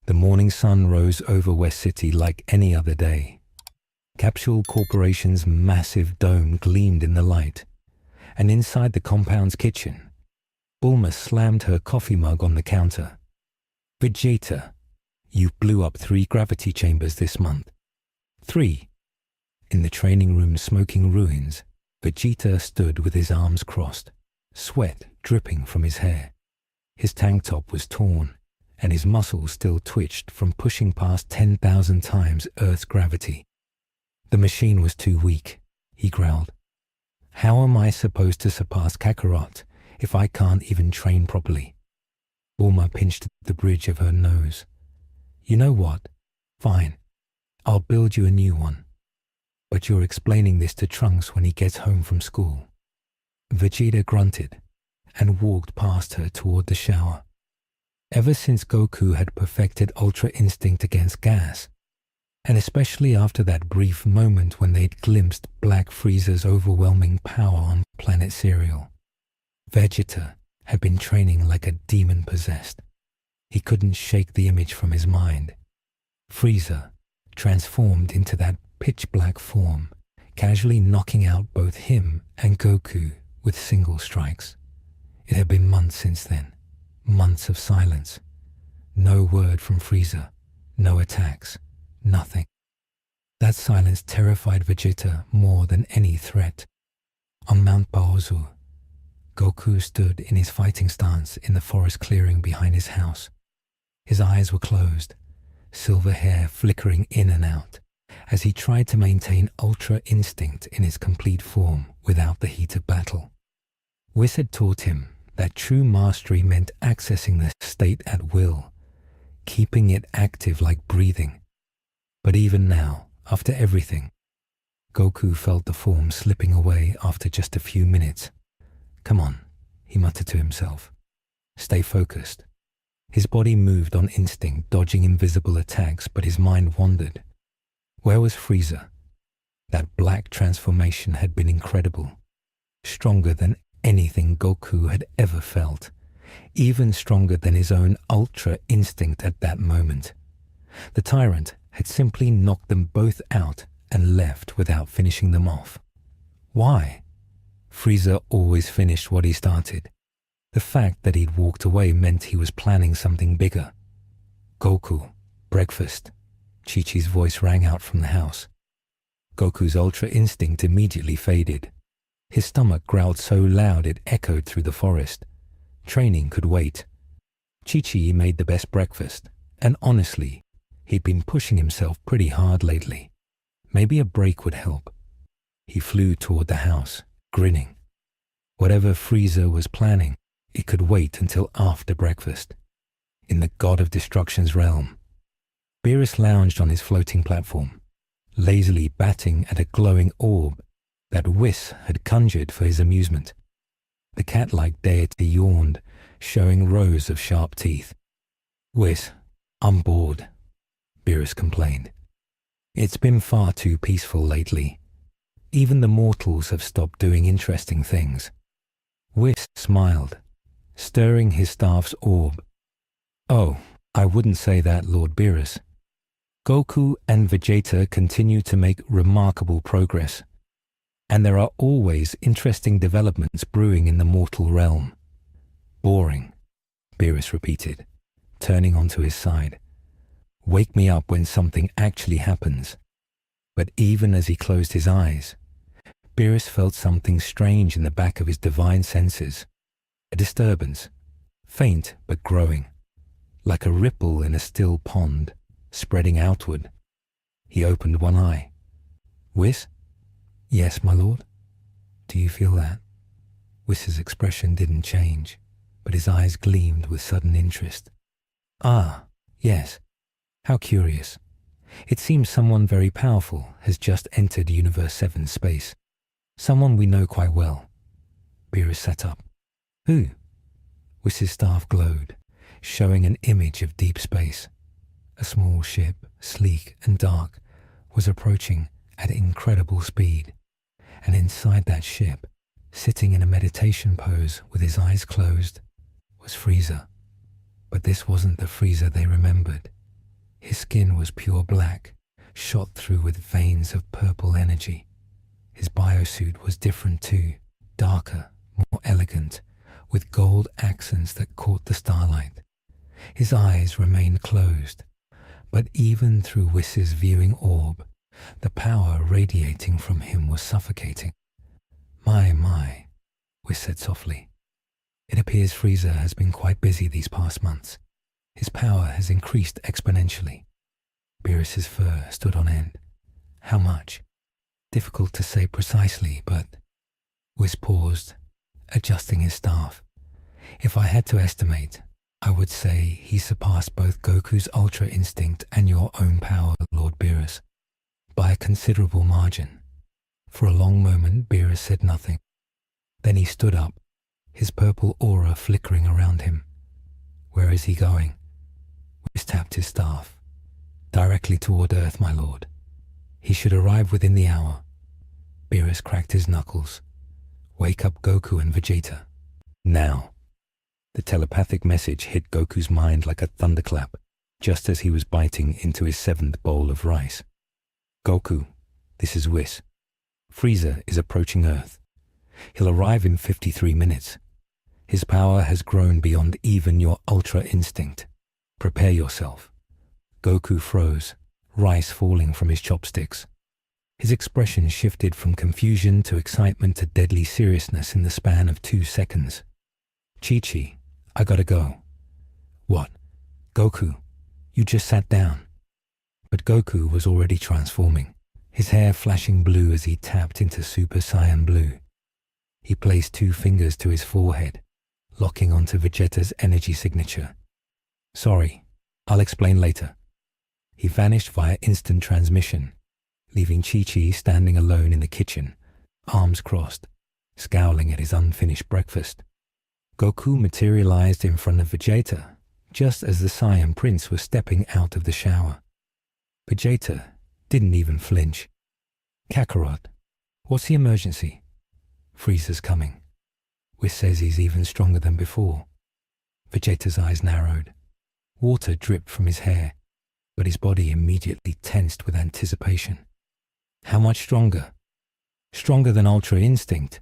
The morning sun rose over West City like any other day. Capsule Corporation's massive dome gleamed in the light, and inside the compound's kitchen, Bulma slammed her coffee mug on the counter. "Vegeta, you blew up 3 gravity chambers this month." 3. In the training room's smoking ruins, Vegeta stood with his arms crossed, sweat dripping from his hair. His tank top was torn, and his muscles still twitched from pushing past 10,000 times Earth's gravity. "The machine was too weak," he growled. "How am I supposed to surpass Kakarot if I can't even train properly?" Bulma pinched the bridge of her nose. "You know what? Fine. I'll build you a new one. But you're explaining this to Trunks when he gets home from school." Vegeta grunted and walked past her toward the shower. Ever since Goku had perfected Ultra Instinct against gas, and especially after that brief moment when they'd glimpsed Black Frieza's overwhelming power on planet Cereal, Vegeta had been training like a demon possessed. He couldn't shake the image from his mind. Frieza, transformed into that pitch-black form, casually knocking out both him and Goku with single strikes. It had been months since then, months of silence. No word from Frieza, no attacks, nothing. That silence terrified Vegeta more than any threat. On Mount Baozu, Goku stood in his fighting stance in the forest clearing behind his house. His eyes were closed, silver hair flickering in and out, as he tried to maintain Ultra Instinct in its complete form without the heat of battle. Whis had taught him that true mastery meant accessing the state at will, keeping it active like breathing. But even now, after everything, Goku felt the form slipping away after just a few minutes. "Come on," he muttered to himself. "Stay focused." His body moved on instinct, dodging invisible attacks, but his mind wandered. Where was Frieza? That black transformation had been incredible, stronger than anything Goku had ever felt, even stronger than his own Ultra Instinct at that moment. The Tyrant had simply knocked them both out and left without finishing them off. Why? Frieza always finished what he started. The fact that he'd walked away meant he was planning something bigger. "Goku, breakfast." Chi-Chi's voice rang out from the house. Goku's Ultra Instinct immediately faded. His stomach growled so loud it echoed through the forest. Training could wait. Chi-Chi made the best breakfast, and honestly, he'd been pushing himself pretty hard lately. Maybe a break would help. He flew toward the house, grinning. Whatever Frieza was planning, it could wait until after breakfast. In the God of Destruction's realm, Beerus lounged on his floating platform, lazily batting at a glowing orb that Whis had conjured for his amusement. The cat-like deity yawned, showing rows of sharp teeth. "Whis, I'm bored," Beerus complained. "It's been far too peaceful lately. Even the mortals have stopped doing interesting things." Whis smiled, stirring his staff's orb. "Oh, I wouldn't say that, Lord Beerus. Goku and Vegeta continue to make remarkable progress, and there are always interesting developments brewing in the mortal realm." "Boring," Beerus repeated, turning onto his side. "Wake me up when something actually happens." But even as he closed his eyes, Beerus felt something strange in the back of his divine senses. A disturbance, faint but growing, like a ripple in a still pond, spreading outward. He opened one eye. "Whis?" "Yes, my lord." "Do you feel that?" Whis's expression didn't change, but his eyes gleamed with sudden interest. "Ah, yes. How curious. It seems someone very powerful has just entered Universe 7 space. Someone we know quite well." Beerus sat up. "Who?" Whis's staff glowed, showing an image of deep space. A small ship, sleek and dark, was approaching at incredible speed, and inside that ship, sitting in a meditation pose with his eyes closed, was Frieza. But this wasn't the Frieza they remembered. His skin was pure black, shot through with veins of purple energy. His biosuit was different too, darker, more elegant, with gold accents that caught the starlight. His eyes remained closed, but even through Whis' viewing orb, the power radiating from him was suffocating. My, Whis said softly. It appears Frieza has been quite busy these past months. His power has increased exponentially. Beerus's fur stood on end. How much? Difficult to say precisely, but... Whis paused, adjusting his staff. If I had to estimate, I would say he surpassed both Goku's Ultra Instinct and your own power, Lord Beerus, by a considerable margin. For a long moment, Beerus said nothing. Then he stood up, his purple aura flickering around him. Where is he going? Whis tapped his staff. Directly toward Earth, my lord. He should arrive within the hour. Beerus cracked his knuckles. Wake up Goku and Vegeta. Now. The telepathic message hit Goku's mind like a thunderclap, just as he was biting into his 7th bowl of rice. Goku, this is Whis. Frieza is approaching Earth. He'll arrive in 53 minutes. His power has grown beyond even your Ultra Instinct. Prepare yourself. Goku froze, rice falling from his chopsticks. His expression shifted from confusion to excitement to deadly seriousness in the span of 2 seconds. Chi-Chi, I gotta go. What? Goku, you just sat down. But Goku was already transforming, his hair flashing blue as he tapped into Super Saiyan Blue. He placed 2 fingers to his forehead, locking onto Vegeta's energy signature. Sorry, I'll explain later. He vanished via instant transmission, leaving Chi-Chi standing alone in the kitchen, arms crossed, scowling at his unfinished breakfast. Goku materialized in front of Vegeta, just as the Saiyan Prince was stepping out of the shower. Vegeta didn't even flinch. Kakarot, what's the emergency? Frieza's coming. Whis says he's even stronger than before. Vegeta's eyes narrowed. Water dripped from his hair, but his body immediately tensed with anticipation. How much stronger? Stronger than Ultra Instinct?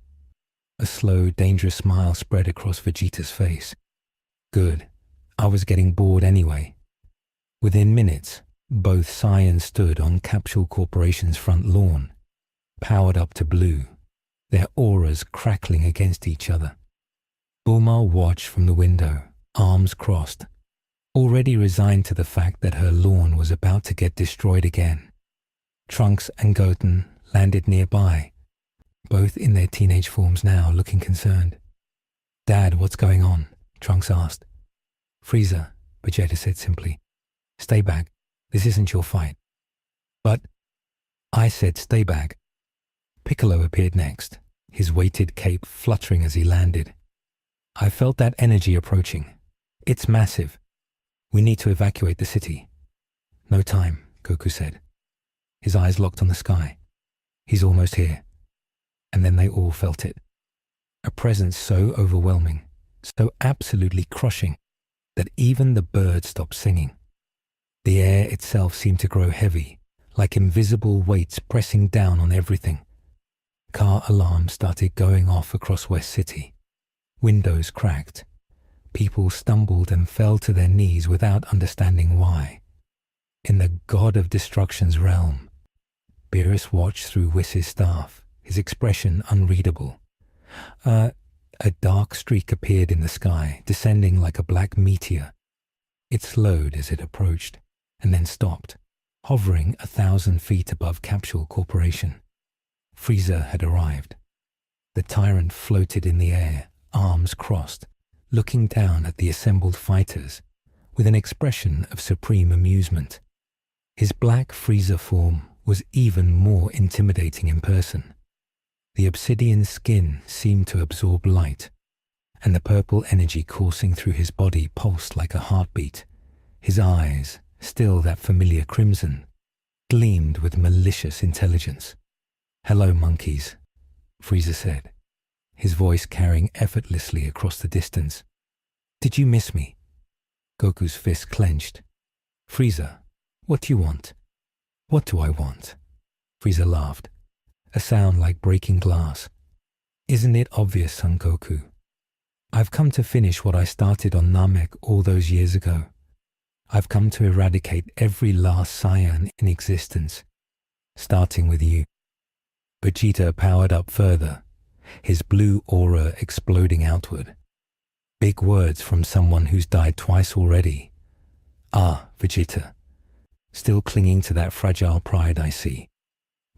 A slow, dangerous smile spread across Vegeta's face. Good. I was getting bored anyway. Within minutes, both Saiyans stood on Capsule Corporation's front lawn, powered up to blue, their auras crackling against each other. Bulma watched from the window, arms crossed, already resigned to the fact that her lawn was about to get destroyed again. Trunks and Goten landed nearby, both in their teenage forms now, looking concerned. Dad, what's going on? Trunks asked. Frieza, Vegeta said simply. Stay back. This isn't your fight. But I said stay back. Piccolo appeared next, his weighted cape fluttering as he landed. I felt that energy approaching. It's massive. We need to evacuate the city. No time, Goku said. His eyes locked on the sky. He's almost here. And then they all felt it. A presence so overwhelming, so absolutely crushing, that even the birds stopped singing. The air itself seemed to grow heavy, like invisible weights pressing down on everything. Car alarms started going off across West City. Windows cracked. People stumbled and fell to their knees without understanding why. In the God of Destruction's realm, Beerus watched through Whis' staff, his expression unreadable. A dark streak appeared in the sky, descending like a black meteor. It slowed as it approached, and then stopped, hovering 1,000 feet above Capsule Corporation. Frieza had arrived. The Tyrant floated in the air, arms crossed, looking down at the assembled fighters with an expression of supreme amusement. His black Frieza form was even more intimidating in person. The obsidian skin seemed to absorb light, and the purple energy coursing through his body pulsed like a heartbeat. His eyes, still that familiar crimson, gleamed with malicious intelligence. "Hello, monkeys," Frieza said, his voice carrying effortlessly across the distance. "Did you miss me?" Goku's fist clenched. "Frieza, What do you want? What do I want? Frieza laughed, a sound like breaking glass. Isn't it obvious, Son Goku? I've come to finish what I started on Namek all those years ago. I've come to eradicate every last Saiyan in existence, starting with you. Vegeta powered up further, his blue aura exploding outward. Big words from someone who's died twice already. Ah, Vegeta. Still clinging to that fragile pride, I see.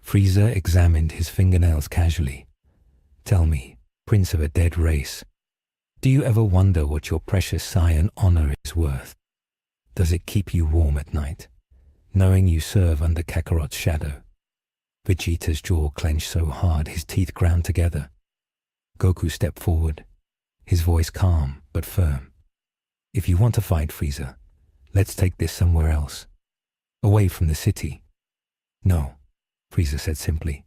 Frieza examined his fingernails casually. Tell me, prince of a dead race, do you ever wonder what your precious Saiyan honor is worth? Does it keep you warm at night, knowing you serve under Kakarot's shadow? Vegeta's jaw clenched so hard his teeth ground together. Goku stepped forward, his voice calm but firm. If you want to fight, Frieza, let's take this somewhere else, away from the city. No, Frieza said simply.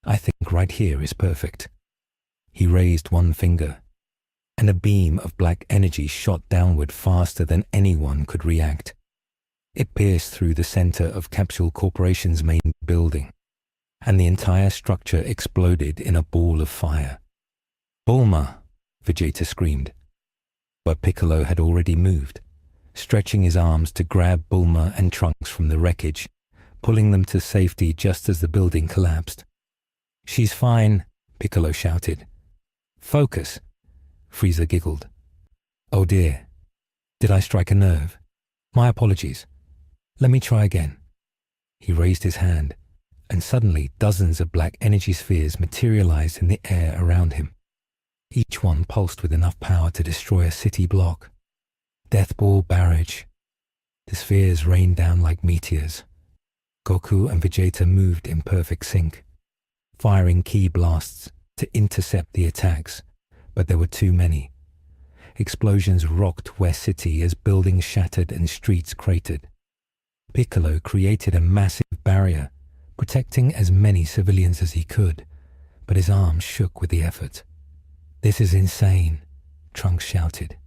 I think right here is perfect. He raised one finger, and a beam of black energy shot downward faster than anyone could react. It pierced through the center of Capsule Corporation's main building, and the entire structure exploded in a ball of fire. Bulma! Vegeta screamed. But Piccolo had already moved, stretching his arms to grab Bulma and Trunks from the wreckage, pulling them to safety just as the building collapsed. She's fine, Piccolo shouted. Focus! Frieza giggled. Oh dear, did I strike a nerve? My apologies. Let me try again. He raised his hand, and suddenly dozens of black energy spheres materialized in the air around him. Each one pulsed with enough power to destroy a city block. Death Ball Barrage. The spheres rained down like meteors. Goku and Vegeta moved in perfect sync, firing key blasts to intercept the attacks, but there were too many. Explosions rocked West City as buildings shattered and streets cratered. Piccolo created a massive barrier, protecting as many civilians as he could, but his arms shook with the effort. This is insane, Trunks shouted,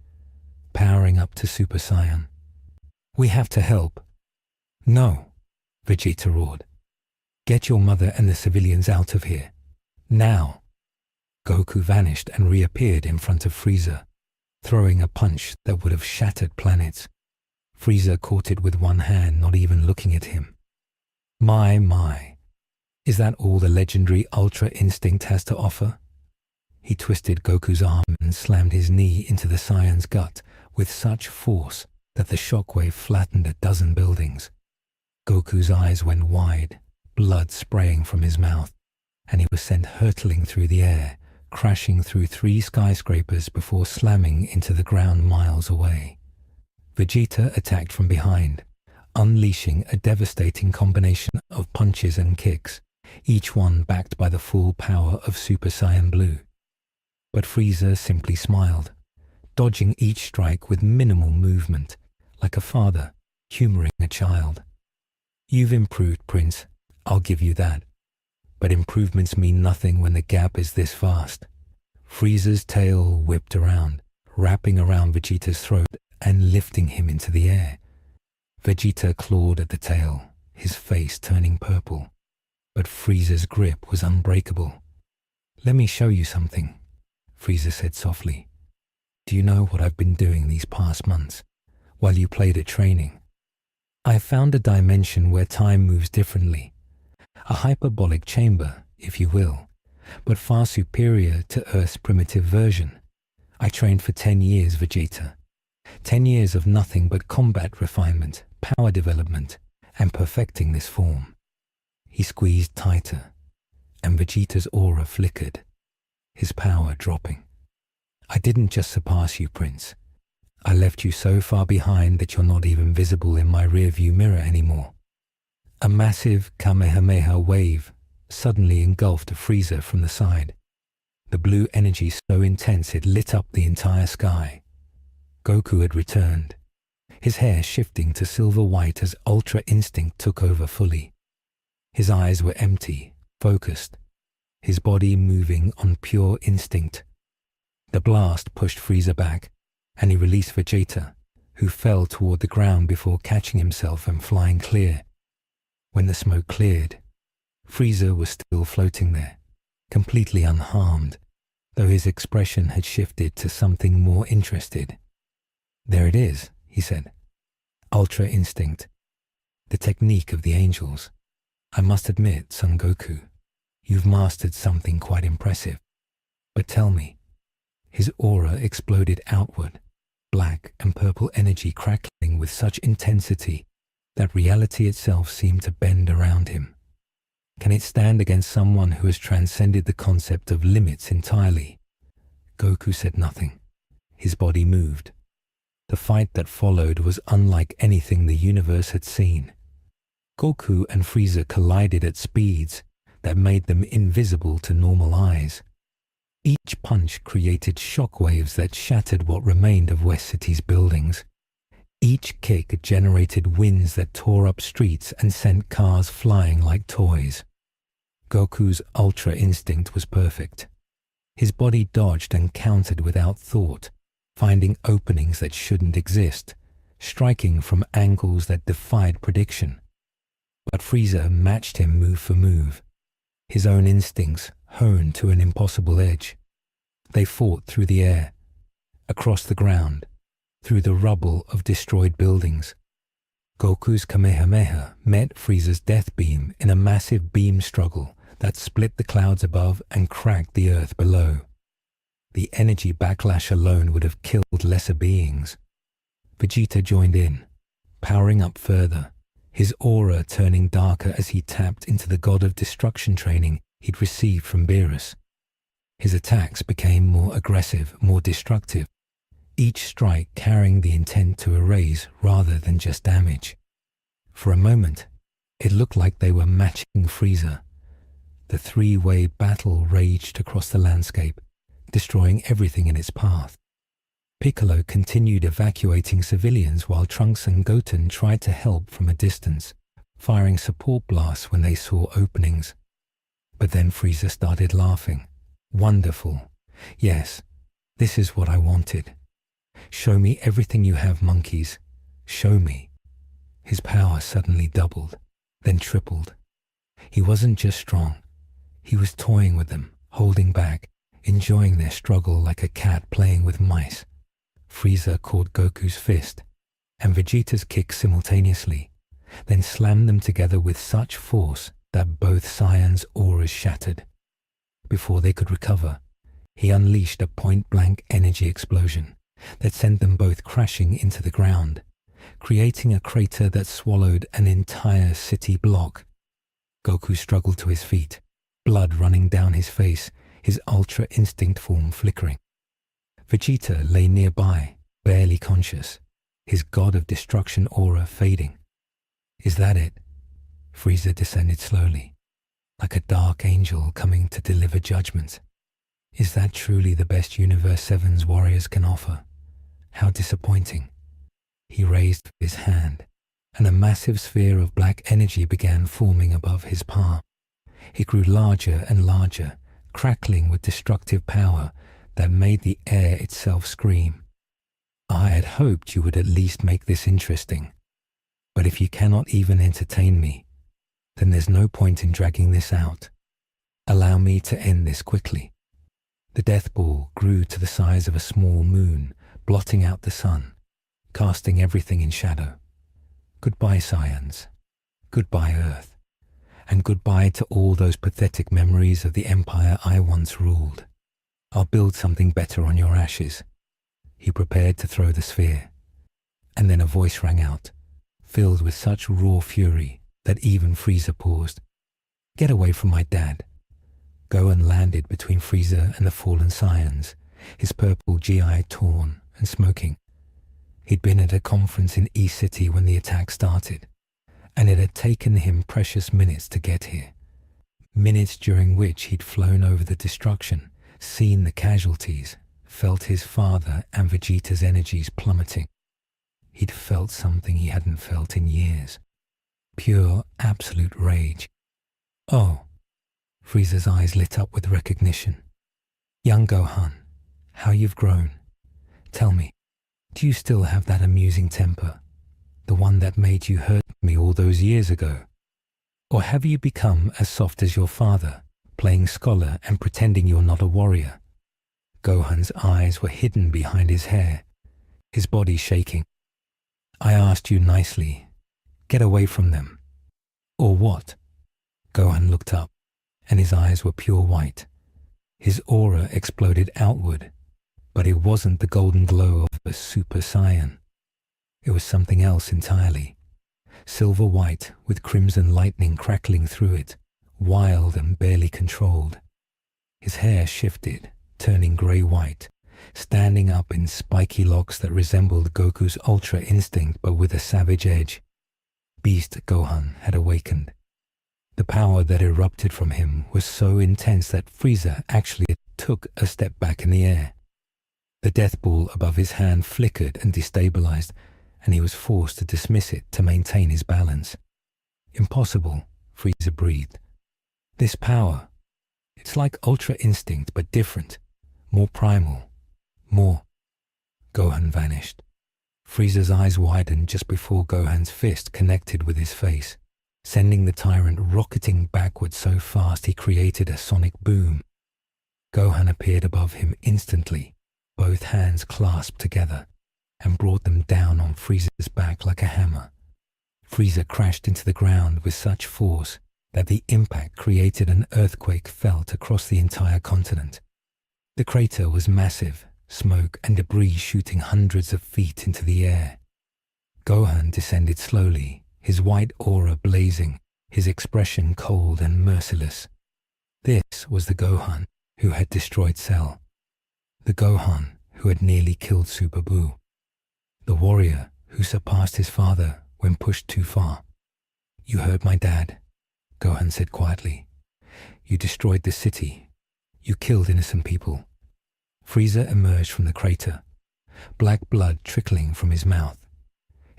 powering up to Super Saiyan. We have to help. No, Vegeta roared. Get your mother and the civilians out of here. Now. Goku vanished and reappeared in front of Frieza, throwing a punch that would have shattered planets. Frieza caught it with one hand, not even looking at him. My. Is that all the legendary Ultra Instinct has to offer? He twisted Goku's arm and slammed his knee into the Saiyan's gut with such force that the shockwave flattened a dozen buildings. Goku's eyes went wide, blood spraying from his mouth, and he was sent hurtling through the air, crashing through 3 skyscrapers before slamming into the ground miles away. Vegeta attacked from behind, unleashing a devastating combination of punches and kicks, each one backed by the full power of Super Saiyan Blue. But Frieza simply smiled, dodging each strike with minimal movement, like a father humoring a child. You've improved, Prince, I'll give you that. But improvements mean nothing when the gap is this vast. Frieza's tail whipped around, wrapping around Vegeta's throat and lifting him into the air. Vegeta clawed at the tail, his face turning purple. But Frieza's grip was unbreakable. Let me show you something, Frieza said softly. Do you know what I've been doing these past months, while you played at training? I found a dimension where time moves differently. A hyperbolic chamber, if you will, but far superior to Earth's primitive version. I trained for 10 years, Vegeta. 10 years of nothing but combat refinement, power development, and perfecting this form. He squeezed tighter, and Vegeta's aura flickered, his power dropping. I didn't just surpass you, Prince. I left you so far behind that you're not even visible in my rearview mirror anymore. A massive Kamehameha wave suddenly engulfed Frieza from the side. The blue energy so intense it lit up the entire sky. Goku had returned, his hair shifting to silver white as Ultra Instinct took over fully. His eyes were empty, focused, his body moving on pure instinct. The blast pushed Frieza back, and he released Vegeta, who fell toward the ground before catching himself and flying clear. When the smoke cleared, Frieza was still floating there, completely unharmed, though his expression had shifted to something more interested. "There it is," he said. "Ultra Instinct. The technique of the angels. I must admit, Son Goku, you've mastered something quite impressive. But tell me," his aura exploded outward, black and purple energy crackling with such intensity that reality itself seemed to bend around him. "Can it stand against someone who has transcended the concept of limits entirely?" Goku said nothing. His body moved. The fight that followed was unlike anything the universe had seen. Goku and Frieza collided at speeds that made them invisible to normal eyes. Each punch created shockwaves that shattered what remained of West City's buildings. Each kick generated winds that tore up streets and sent cars flying like toys. Goku's Ultra Instinct was perfect. His body dodged and countered without thought, finding openings that shouldn't exist, striking from angles that defied prediction. But Frieza matched him move for move, his own instincts honed to an impossible edge. They fought through the air, across the ground, through the rubble of destroyed buildings. Goku's Kamehameha met Frieza's death beam in a massive beam struggle that split the clouds above and cracked the earth below. The energy backlash alone would have killed lesser beings. Vegeta joined in, powering up further, his aura turning darker as he tapped into the god of destruction training he'd received from Beerus. His attacks became more aggressive, more destructive, each strike carrying the intent to erase rather than just damage. For a moment, it looked like they were matching Frieza. The three-way battle raged across the landscape, destroying everything in its path. Piccolo continued evacuating civilians while Trunks and Goten tried to help from a distance, firing support blasts when they saw openings. But then Frieza started laughing. "Wonderful. Yes, this is what I wanted. Show me everything you have, monkeys. Show me." His power suddenly doubled, then tripled. He wasn't just strong. He was toying with them, holding back, enjoying their struggle like a cat playing with mice. Frieza caught Goku's fist and Vegeta's kick simultaneously, then slammed them together with such force that both Saiyan's auras shattered. Before they could recover, he unleashed a point-blank energy explosion that sent them both crashing into the ground, creating a crater that swallowed an entire city block. Goku struggled to his feet, blood running down his face, his Ultra Instinct form flickering. Vegeta lay nearby, barely conscious, his god of destruction aura fading. "Is that it?" Frieza descended slowly, like a dark angel coming to deliver judgment. "Is that truly the best Universe 7's warriors can offer? How disappointing." He raised his hand, and a massive sphere of black energy began forming above his palm. It grew larger and larger, crackling with destructive power that made the air itself scream. "I had hoped you would at least make this interesting. But if you cannot even entertain me, then there's no point in dragging this out. Allow me to end this quickly." The death ball grew to the size of a small moon, blotting out the sun, casting everything in shadow. Goodbye, Saiyans. Goodbye, Earth. And goodbye to all those pathetic memories of the empire I once ruled. I'll build something better on your ashes. He prepared to throw the sphere. And then a voice rang out, filled with such raw fury that even Frieza paused. "Get away from my dad." Gohan landed between Frieza and the fallen Saiyans, his purple GI torn and smoking. He'd been at a conference in E-City when the attack started, and it had taken him precious minutes to get here. Minutes during which he'd flown over the destruction, seen the casualties, felt his father and Vegeta's energies plummeting. He'd felt something he hadn't felt in years. Pure, absolute rage. "Oh." Frieza's eyes lit up with recognition. "Young Gohan, how you've grown. Tell me, Do you still have that amusing temper? The one that made you hurt me all those years ago? Or have you become as soft as your father, playing scholar and pretending you're not a warrior? Gohan's eyes were hidden behind his hair, his body shaking. I asked you nicely, get away from them. Or what? Gohan looked up, and his eyes were pure white. His aura exploded outward, but it wasn't the golden glow of a Super Saiyan. It was something else entirely. Silver white with crimson lightning crackling through it, wild and barely controlled. His hair shifted, turning grey-white, standing up in spiky locks that resembled Goku's Ultra Instinct but with a savage edge. Beast Gohan had awakened. The power that erupted from him was so intense that Frieza actually took a step back in the air. The death ball above his hand flickered and destabilized, and he was forced to dismiss it to maintain his balance. Impossible, Frieza breathed. This power, it's like Ultra Instinct but different, more primal, more. Gohan vanished. Frieza's eyes widened just before Gohan's fist connected with his face, sending the Tyrant rocketing backwards so fast he created a sonic boom. Gohan appeared above him instantly, both hands clasped together, and brought them down on Frieza's back like a hammer. Frieza crashed into the ground with such force that the impact created an earthquake felt across the entire continent. The crater was massive, smoke and debris shooting hundreds of feet into the air. Gohan descended slowly, his white aura blazing, his expression cold and merciless. This was the Gohan who had destroyed Cell. The Gohan who had nearly killed Super Buu. The warrior who surpassed his father when pushed too far. You heard my dad, Gohan said quietly. You destroyed the city. You killed innocent people. Frieza emerged from the crater, black blood trickling from his mouth,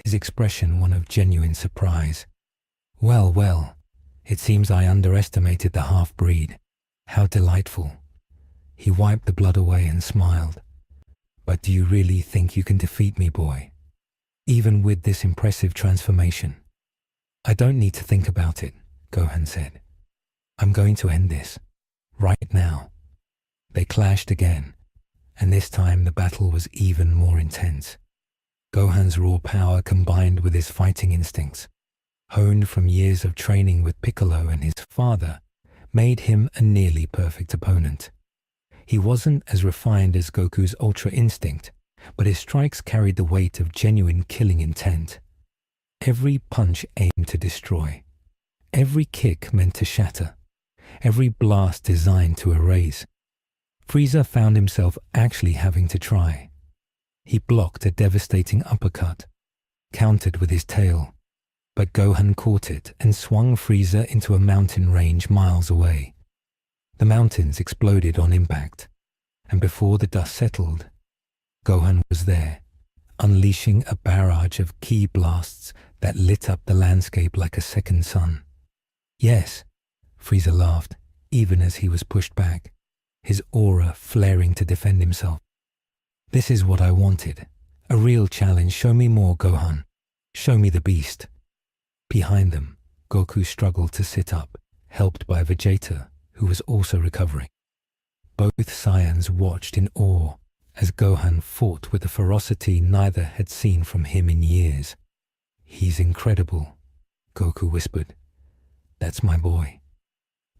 his expression one of genuine surprise. Well, well, it seems I underestimated the half-breed. How delightful. He wiped the blood away and smiled. But do you really think you can defeat me, boy? Even with this impressive transformation? I don't need to think about it, Gohan said. I'm going to end this, right now. They clashed again, and this time the battle was even more intense. Gohan's raw power combined with his fighting instincts, honed from years of training with Piccolo and his father, made him a nearly perfect opponent. He wasn't as refined as Goku's Ultra Instinct, but his strikes carried the weight of genuine killing intent. Every punch aimed to destroy, every kick meant to shatter, every blast designed to erase. Frieza found himself actually having to try. He blocked a devastating uppercut, countered with his tail, but Gohan caught it and swung Frieza into a mountain range miles away. The mountains exploded on impact, and before the dust settled, Gohan was there, unleashing a barrage of ki blasts that lit up the landscape like a second sun. Yes, Frieza laughed, even as he was pushed back, his aura flaring to defend himself. This is what I wanted. A real challenge. Show me more, Gohan. Show me the beast. Behind them, Goku struggled to sit up, helped by Vegeta, who was also recovering. Both Saiyans watched in awe as Gohan fought with a ferocity neither had seen from him in years. He's incredible, Goku whispered. That's my boy.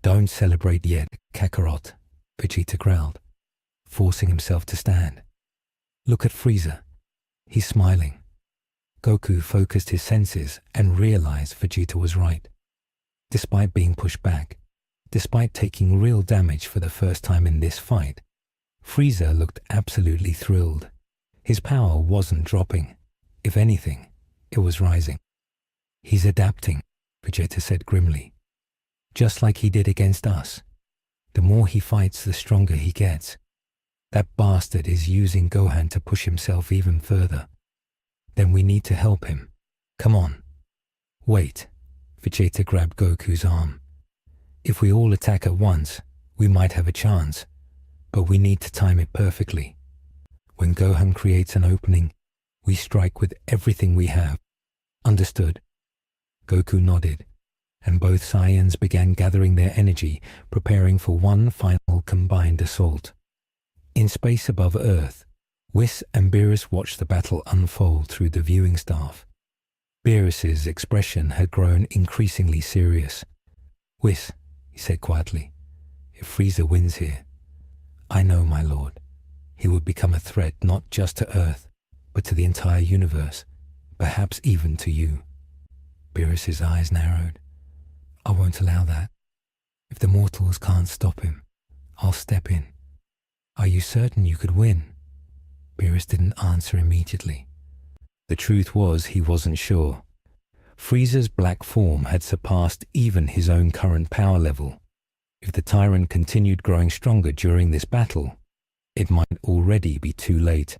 Don't celebrate yet, Kakarot, Vegeta growled, forcing himself to stand. Look at Frieza. He's smiling. Goku focused his senses and realized Vegeta was right. Despite being pushed back, despite taking real damage for the first time in this fight, Frieza looked absolutely thrilled. His power wasn't dropping. If anything, it was rising. He's adapting, Vegeta said grimly. Just like he did against us. The more he fights, the stronger he gets. That bastard is using Gohan to push himself even further. Then we need to help him. Come on. Wait. Vegeta grabbed Goku's arm. If we all attack at once, we might have a chance. But we need to time it perfectly. When Gohan creates an opening, We strike with everything we have. Understood. Goku nodded, and both Saiyans began gathering their energy, preparing for one final combined assault. In space above Earth, Whis and Beerus watched the battle unfold through the viewing staff. Beerus's expression had grown increasingly serious. "Whis," he said quietly, "if Frieza wins here, I know, my lord, he would become a threat not just to Earth, but to the entire universe, perhaps even to you." Beerus's eyes narrowed. "I won't allow that. If the mortals can't stop him, I'll step in." "Are you certain you could win?" Beerus didn't answer immediately. The truth was he wasn't sure. Frieza's black form had surpassed even his own current power level. If the Tyrant continued growing stronger during this battle, it might already be too late.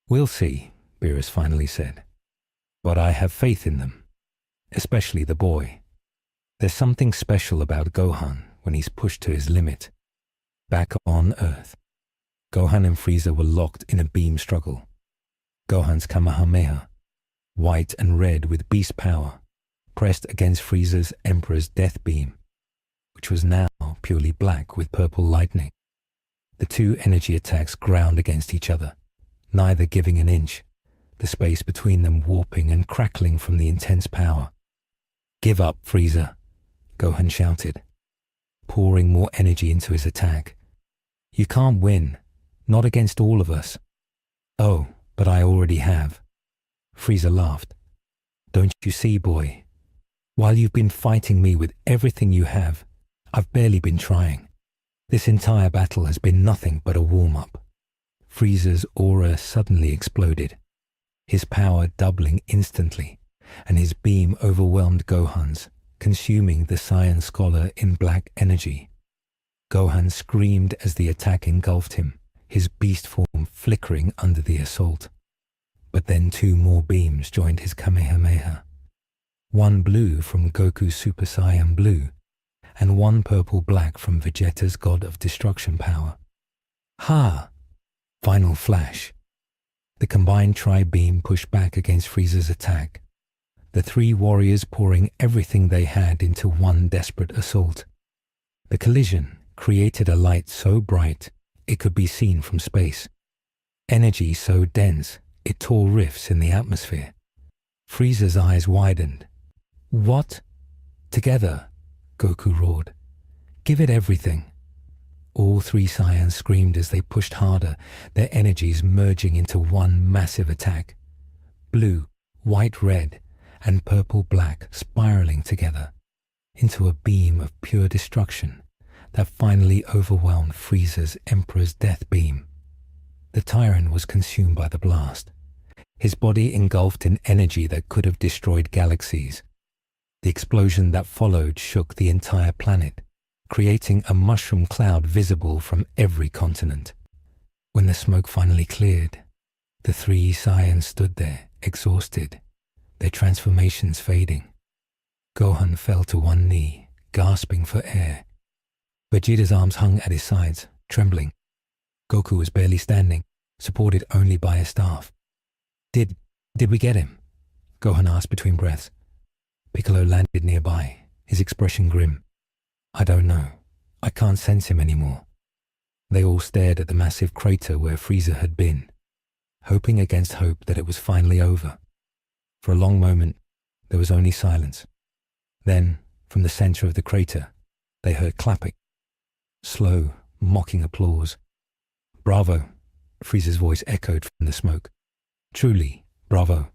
"We'll see," Beerus finally said. "But I have faith in them, especially the boy. There's something special about Gohan when he's pushed to his limit." Back on Earth, Gohan and Frieza were locked in a beam struggle. Gohan's Kamehameha, white and red with beast power, pressed against Frieza's Emperor's death beam, which was now purely black with purple lightning. The two energy attacks ground against each other, neither giving an inch, the space between them warping and crackling from the intense power. "Give up, Frieza," Gohan shouted, pouring more energy into his attack. "You can't win, not against all of us." "Oh, but I already have." Frieza laughed. "Don't you see, boy? While you've been fighting me with everything you have, I've barely been trying. This entire battle has been nothing but a warm-up." Frieza's aura suddenly exploded, his power doubling instantly, and his beam overwhelmed Gohan's, consuming the Saiyan scholar in black energy. Gohan screamed as the attack engulfed him, his beast form flickering under the assault. But then two more beams joined his Kamehameha. One blue from Goku's Super Saiyan Blue, and one purple-black from Vegeta's God of Destruction power. Ha! Final flash. The combined tri-beam pushed back against Frieza's attack, the three warriors pouring everything they had into one desperate assault. The collision created a light so bright it could be seen from space, energy so dense it tore rifts in the atmosphere. Frieza's eyes widened. "What?" "Together," Goku roared. "Give it everything." All three Saiyans screamed as they pushed harder, their energies merging into one massive attack. Blue, white-red, and purple-black spiraling together into a beam of pure destruction that finally overwhelmed Frieza's Emperor's death beam. The Tyrant was consumed by the blast, his body engulfed in energy that could have destroyed galaxies. The explosion that followed shook the entire planet, creating a mushroom cloud visible from every continent. When the smoke finally cleared, the three Saiyans stood there, exhausted, their transformations fading. Gohan fell to one knee, gasping for air. Vegeta's arms hung at his sides, trembling. Goku was barely standing, supported only by a staff. Did we get him?" Gohan asked between breaths. Piccolo landed nearby, his expression grim. "I don't know. I can't sense him anymore." They all stared at the massive crater where Frieza had been, hoping against hope that it was finally over. For a long moment, there was only silence. Then, from the center of the crater, they heard clapping. Slow, mocking applause. "Bravo," Frieza's voice echoed from the smoke. "Truly, bravo.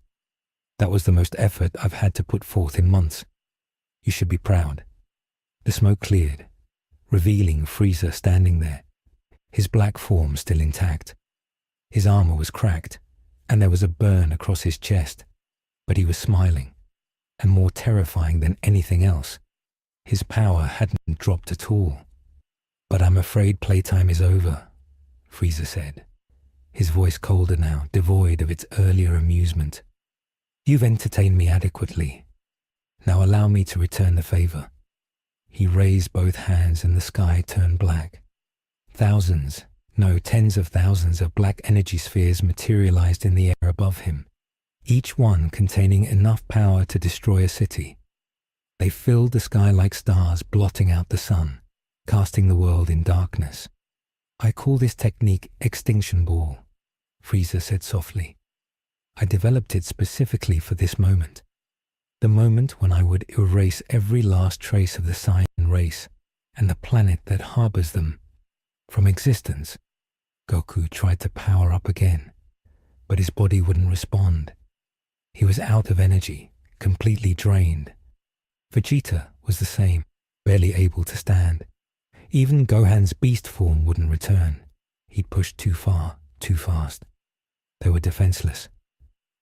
That was the most effort I've had to put forth in months. You should be proud." The smoke cleared, revealing Frieza standing there, his black form still intact. His armor was cracked, and there was a burn across his chest, but he was smiling, and more terrifying than anything else, his power hadn't dropped at all. "But I'm afraid playtime is over," Frieza said, his voice colder now, devoid of its earlier amusement. "You've entertained me adequately. Now allow me to return the favor." He raised both hands and the sky turned black. Thousands, no, tens of thousands of black energy spheres materialized in the air above him, each one containing enough power to destroy a city. They filled the sky like stars, blotting out the sun, casting the world in darkness. I call this technique Extinction Ball, Frieza said softly. I developed it specifically for this moment. The moment when I would erase every last trace of the Saiyan race and the planet that harbors them from existence. Goku tried to power up again, but his body wouldn't respond. He was out of energy, completely drained. Vegeta was the same, barely able to stand. Even Gohan's beast form wouldn't return. He'd pushed too far, too fast. They were defenseless.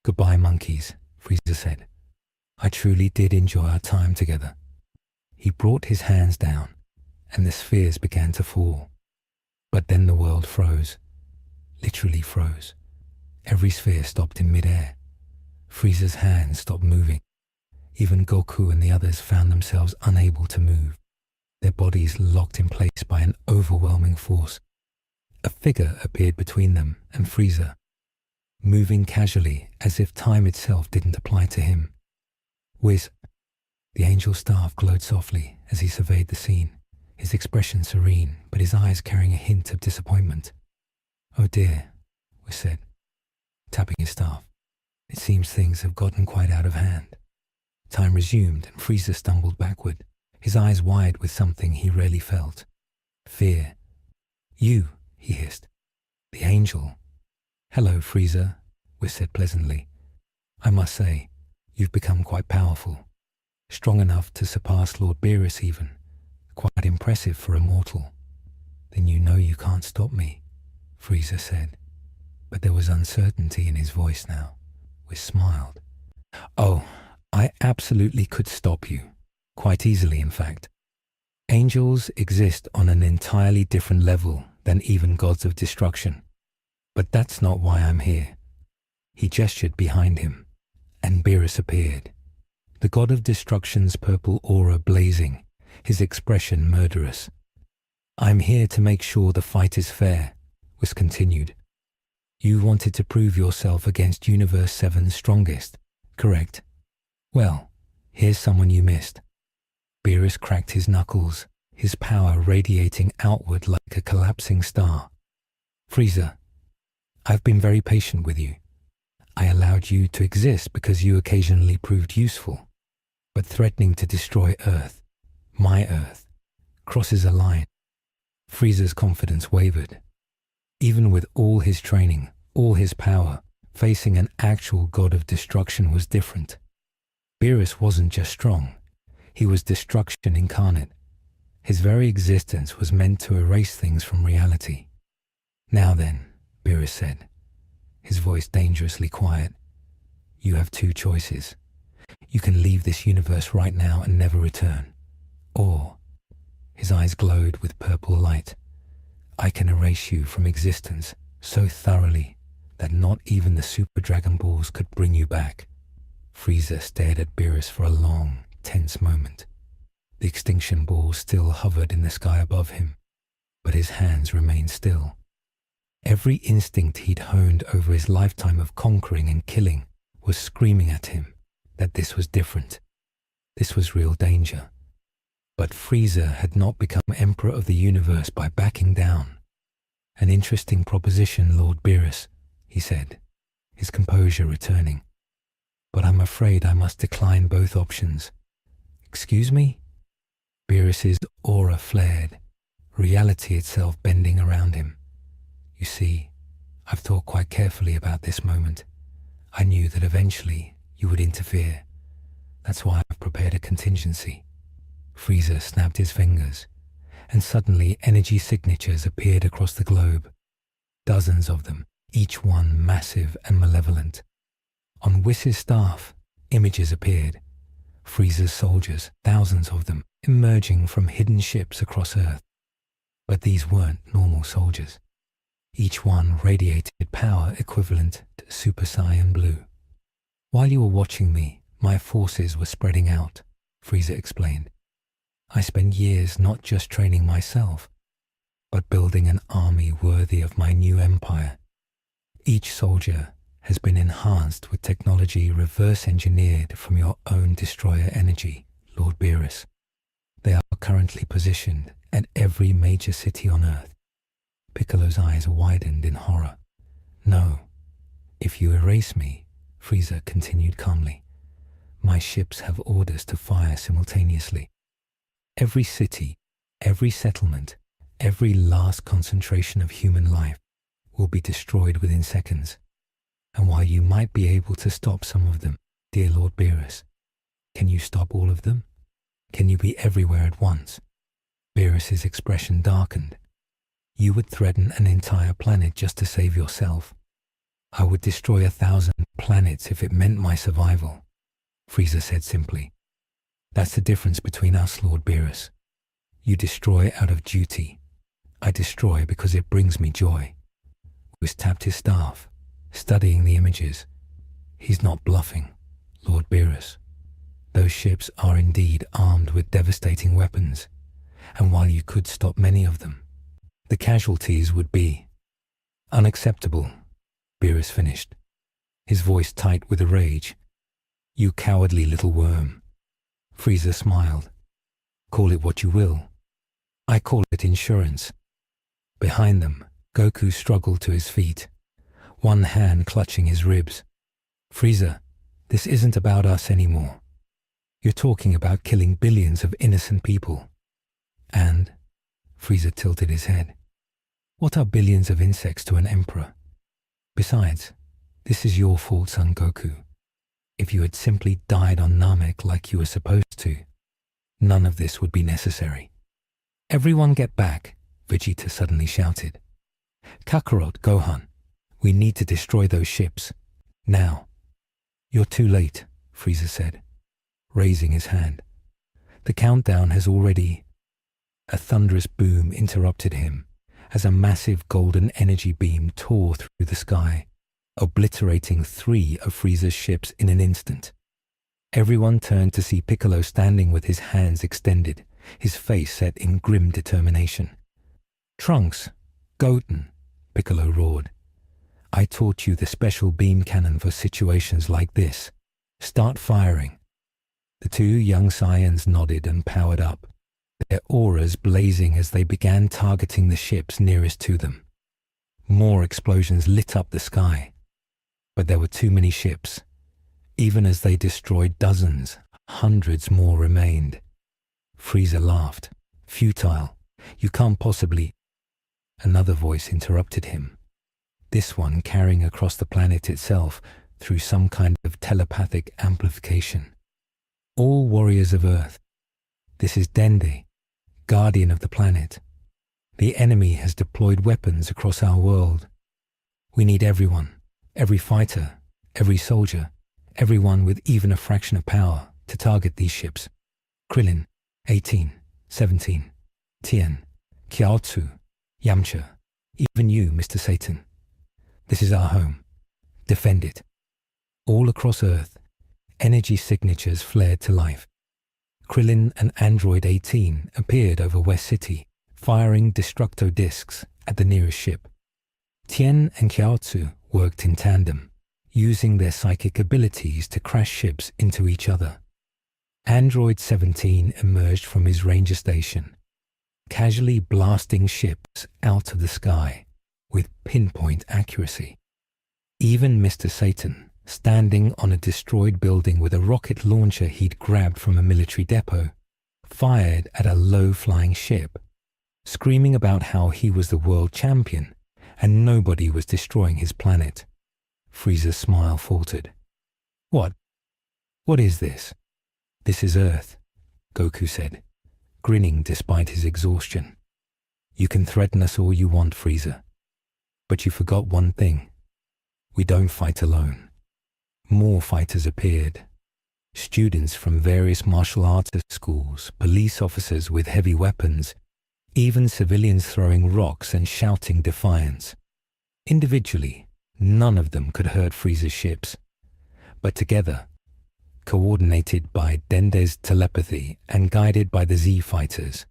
Goodbye, monkeys, Frieza said. I truly did enjoy our time together. He brought his hands down, and the spheres began to fall. But then the world froze. Literally froze. Every sphere stopped in midair. Frieza's hands stopped moving. Even Goku and the others found themselves unable to move, their bodies locked in place by an overwhelming force. A figure appeared between them and Frieza, moving casually as if time itself didn't apply to him. Whiz! The angel's staff glowed softly as he surveyed the scene, his expression serene, but his eyes carrying a hint of disappointment. Oh dear, Whiz said, tapping his staff. It seems things have gotten quite out of hand. Time resumed and Frieza stumbled backward, his eyes wide with something he rarely felt. Fear. You, he hissed. The angel. Hello, Frieza, Whiz said pleasantly. I must say, you've become quite powerful. Strong enough to surpass Lord Beerus even. Quite impressive for a mortal. Then you know you can't stop me, Frieza said. But there was uncertainty in his voice now. Whiz smiled. Oh, I absolutely could stop you. Quite easily, in fact. Angels exist on an entirely different level than even gods of destruction. But that's not why I'm here. He gestured behind him, and Beerus appeared. The god of destruction's purple aura blazing, his expression murderous. I'm here to make sure the fight is fair, was continued. You wanted to prove yourself against Universe 7's strongest, correct? Well, here's someone you missed. Beerus cracked his knuckles, his power radiating outward like a collapsing star. Frieza, I've been very patient with you. I allowed you to exist because you occasionally proved useful. But threatening to destroy Earth, my Earth, crosses a line. Frieza's confidence wavered. Even with all his training, all his power, facing an actual god of destruction was different. Beerus wasn't just strong, he was destruction incarnate. His very existence was meant to erase things from reality. Now then, Beerus said, his voice dangerously quiet, you have two choices. You can leave this universe right now and never return. Or, his eyes glowed with purple light, I can erase you from existence so thoroughly that not even the Super Dragon Balls could bring you back. Frieza stared at Beerus for a long, tense moment. The extinction ball still hovered in the sky above him, but his hands remained still. Every instinct he'd honed over his lifetime of conquering and killing was screaming at him that this was different. This was real danger. But Frieza had not become Emperor of the Universe by backing down. An interesting proposition, Lord Beerus, he said, his composure returning. But I'm afraid I must decline both options. Excuse me? Beerus's aura flared, reality itself bending around him. You see, I've thought quite carefully about this moment. I knew that eventually you would interfere. That's why I've prepared a contingency. Frieza snapped his fingers, and suddenly energy signatures appeared across the globe. Dozens of them, each one massive and malevolent. On Whiz's staff, images appeared. Frieza's soldiers, thousands of them, emerging from hidden ships across Earth. But these weren't normal soldiers. Each one radiated power equivalent to Super Saiyan Blue. While you were watching me, my forces were spreading out, Frieza explained. I spent years not just training myself, but building an army worthy of my new empire. Each soldier has been enhanced with technology reverse-engineered from your own destroyer energy, Lord Beerus. They are currently positioned at every major city on Earth. Piccolo's eyes widened in horror. No, if you erase me, Frieza continued calmly, my ships have orders to fire simultaneously. Every city, every settlement, every last concentration of human life will be destroyed within seconds. And while you might be able to stop some of them, dear Lord Beerus, can you stop all of them? Can you be everywhere at once? Beerus's expression darkened. You would threaten an entire planet just to save yourself. I would destroy 1,000 planets if it meant my survival, Frieza said simply. That's the difference between us, Lord Beerus. You destroy out of duty. I destroy because it brings me joy. Whis tapped his staff, studying the images. He's not bluffing, Lord Beerus. Those ships are indeed armed with devastating weapons, and while you could stop many of them, the casualties would be unacceptable, Beerus finished, his voice tight with rage. You cowardly little worm. Frieza smiled. Call it what you will. I call it insurance. Behind them, Goku struggled to his feet, one hand clutching his ribs. Frieza, this isn't about us anymore. You're talking about killing billions of innocent people. And, Frieza tilted his head, what are billions of insects to an emperor? Besides, this is your fault, son Goku. If you had simply died on Namek like you were supposed to, none of this would be necessary. Everyone get back, Vegeta suddenly shouted. Kakarot, Gohan, we need to destroy those ships. Now. You're too late, Frieza said, raising his hand. The countdown has already... A thunderous boom interrupted him as a massive golden energy beam tore through the sky, obliterating 3 of Frieza's ships in an instant. Everyone turned to see Piccolo standing with his hands extended, his face set in grim determination. Trunks, Goten, Piccolo roared. I taught you the special beam cannon for situations like this. Start firing. The 2 young Saiyans nodded and powered up, their auras blazing as they began targeting the ships nearest to them. More explosions lit up the sky, but there were too many ships. Even as they destroyed dozens, hundreds more remained. Frieza laughed. Futile. You can't possibly... Another voice interrupted him. This one carrying across the planet itself through some kind of telepathic amplification. All warriors of Earth. This is Dende, guardian of the planet. The enemy has deployed weapons across our world. We need everyone, every fighter, every soldier, everyone with even a fraction of power to target these ships. Krillin, 18, 17, Tien, Chiaotzu, Yamcha, even you, Mr. Satan. This is our home. Defend it. All across Earth, energy signatures flared to life. Krillin and Android 18 appeared over West City, firing destructo discs at the nearest ship. Tien and Chiaotzu worked in tandem, using their psychic abilities to crash ships into each other. Android 17 emerged from his ranger station, casually blasting ships out of the sky with pinpoint accuracy. Even Mr. Satan, standing on a destroyed building with a rocket launcher he'd grabbed from a military depot, fired at a low-flying ship, screaming about how he was the world champion and nobody was destroying his planet. Frieza's smile faltered. What? What is this? This is Earth, Goku said, grinning despite his exhaustion. You can threaten us all you want, Frieza. But you forgot one thing. We don't fight alone. More fighters appeared. Students from various martial arts schools, police officers with heavy weapons, even civilians throwing rocks and shouting defiance. Individually, none of them could hurt Frieza's ships. But together, coordinated by Dende's telepathy and guided by the Z fighters,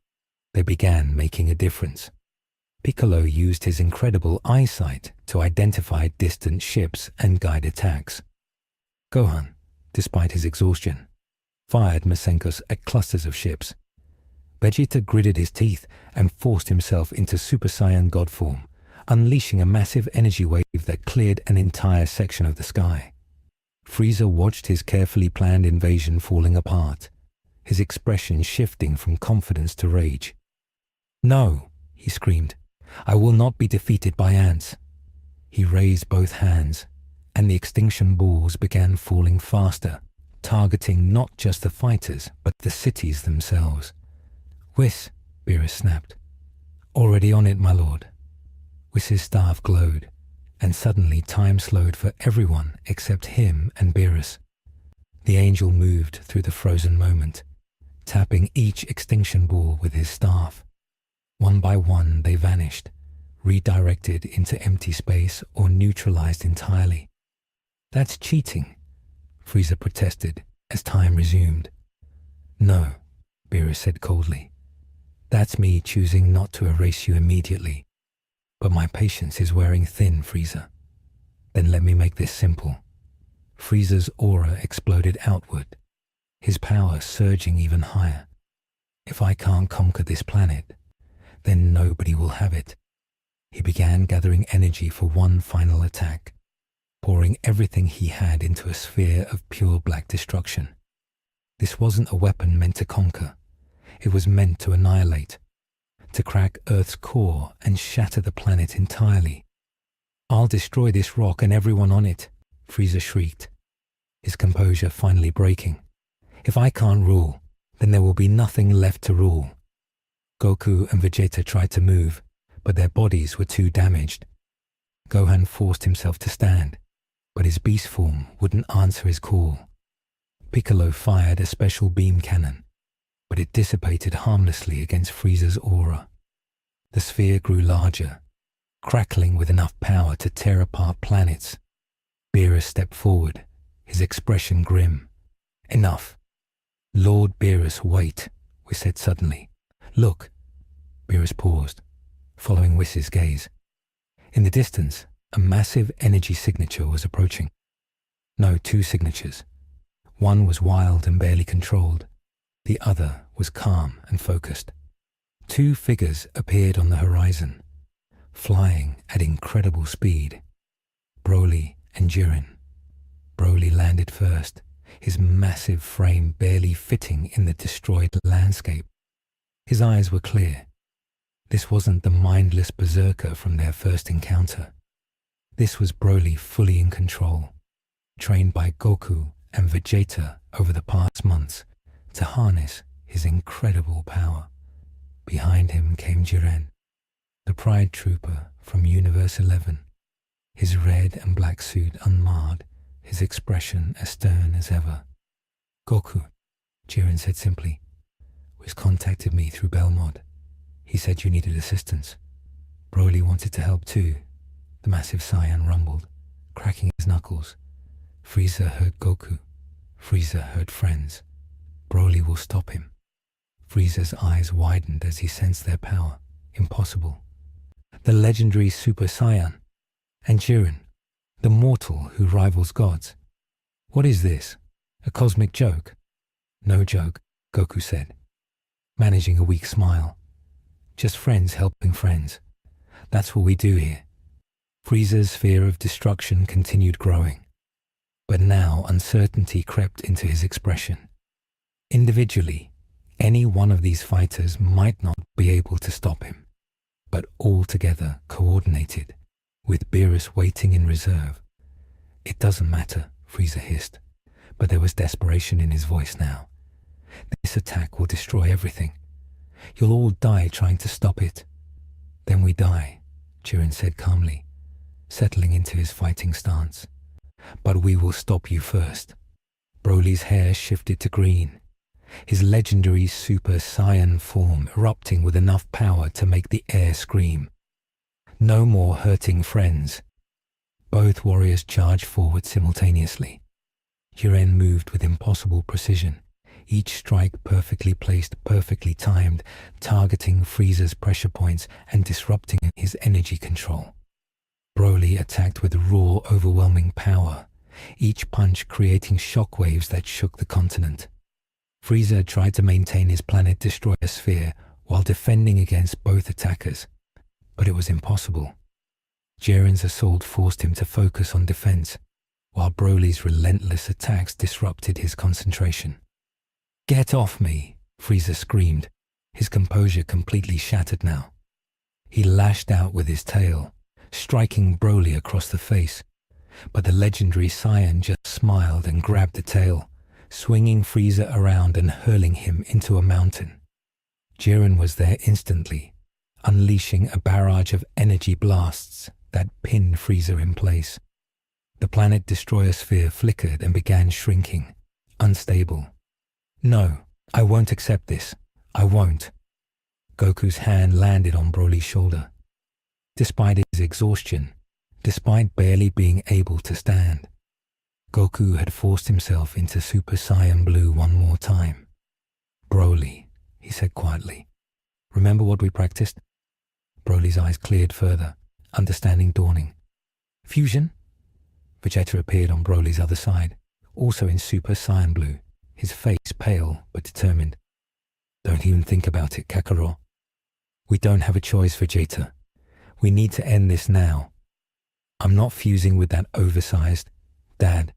they began making a difference. Piccolo used his incredible eyesight to identify distant ships and guide attacks. Gohan, despite his exhaustion, fired Masenkos at clusters of ships. Vegeta gritted his teeth and forced himself into Super Saiyan God form, unleashing a massive energy wave that cleared an entire section of the sky. Frieza watched his carefully planned invasion falling apart, his expression shifting from confidence to rage. "No," he screamed, "I will not be defeated by ants." He raised both hands, and the extinction balls began falling faster, targeting not just the fighters, but the cities themselves. "Whis," Beerus snapped. "Already on it, my lord." Whis's staff glowed, and suddenly time slowed for everyone except him and Beerus. The angel moved through the frozen moment, tapping each extinction ball with his staff. One by one they vanished, redirected into empty space or neutralized entirely. "That's cheating," Frieza protested as time resumed. "No," Beerus said coldly. "That's me choosing not to erase you immediately. But my patience is wearing thin, Frieza. Then let me make this simple." Frieza's aura exploded outward, his power surging even higher. "If I can't conquer this planet, then nobody will have it." He began gathering energy for one final attack, pouring everything he had into a sphere of pure black destruction. This wasn't a weapon meant to conquer. It was meant to annihilate, to crack Earth's core and shatter the planet entirely. "I'll destroy this rock and everyone on it," Frieza shrieked, his composure finally breaking. "If I can't rule, then there will be nothing left to rule." Goku and Vegeta tried to move, but their bodies were too damaged. Gohan forced himself to stand, but his beast form wouldn't answer his call. Piccolo fired a special beam cannon, but it dissipated harmlessly against Frieza's aura. The sphere grew larger, crackling with enough power to tear apart planets. Beerus stepped forward, his expression grim. "Enough." "Lord Beerus, wait," we said suddenly. "Look." Beerus paused, following Whis's gaze. In the distance, a massive energy signature was approaching. No, two signatures. One was wild and barely controlled. The other was calm and focused. Two figures appeared on the horizon, flying at incredible speed. Broly and Jiren. Broly landed first, his massive frame barely fitting in the destroyed landscape. His eyes were clear. This wasn't the mindless berserker from their first encounter. This was Broly fully in control, trained by Goku and Vegeta over the past months to harness his incredible power. Behind him came Jiren, the Pride Trooper from Universe 11, his red and black suit unmarred, his expression as stern as ever. "Goku," Jiren said simply, "Whis contacted me through Belmod. He said you needed assistance." Broly wanted to help too, the massive Saiyan rumbled, cracking his knuckles. Frieza heard Goku. Frieza heard friends. Broly will stop him. Frieza's eyes widened as he sensed their power. Impossible. The legendary Super Saiyan. And Jiren, the mortal who rivals gods. What is this? A cosmic joke? No joke, Goku said, managing a weak smile. Just friends helping friends. That's what we do here. Frieza's fear of destruction continued growing, but now uncertainty crept into his expression. Individually, any one of these fighters might not be able to stop him, but all together coordinated, with Beerus waiting in reserve. It doesn't matter, Frieza hissed, but there was desperation in his voice now. This attack will destroy everything. You'll all die trying to stop it. Then we die, Jiren said calmly, settling into his fighting stance. But we will stop you first. Broly's hair shifted to green, his legendary Super Saiyan form erupting with enough power to make the air scream. No more hurting friends. Both warriors charged forward simultaneously. Jiren moved with impossible precision, each strike perfectly placed, perfectly timed, targeting Frieza's pressure points and disrupting his energy control. Broly attacked with raw, overwhelming power, each punch creating shockwaves that shook the continent. Frieza tried to maintain his planet destroyer sphere while defending against both attackers, but it was impossible. Jiren's assault forced him to focus on defense, while Broly's relentless attacks disrupted his concentration. "Get off me!" Frieza screamed, his composure completely shattered now. He lashed out with his tail, striking Broly across the face, but the legendary Saiyan just smiled and grabbed the tail, swinging Frieza around and hurling him into a mountain. Jiren was there instantly, unleashing a barrage of energy blasts that pinned Frieza in place. The planet destroyer sphere flickered and began shrinking, unstable. "No, I won't accept this. I won't." Goku's hand landed on Broly's shoulder. Despite his exhaustion, despite barely being able to stand, Goku had forced himself into Super Saiyan Blue one more time. "Broly," he said quietly, "remember what we practiced?" Broly's eyes cleared further, understanding dawning. "Fusion?" Vegeta appeared on Broly's other side, also in Super Saiyan Blue, his face pale but determined. "Don't even think about it, Kakarot. We don't have a choice, Vegeta. We need to end this now." "I'm not fusing with that oversized..." "Dad,"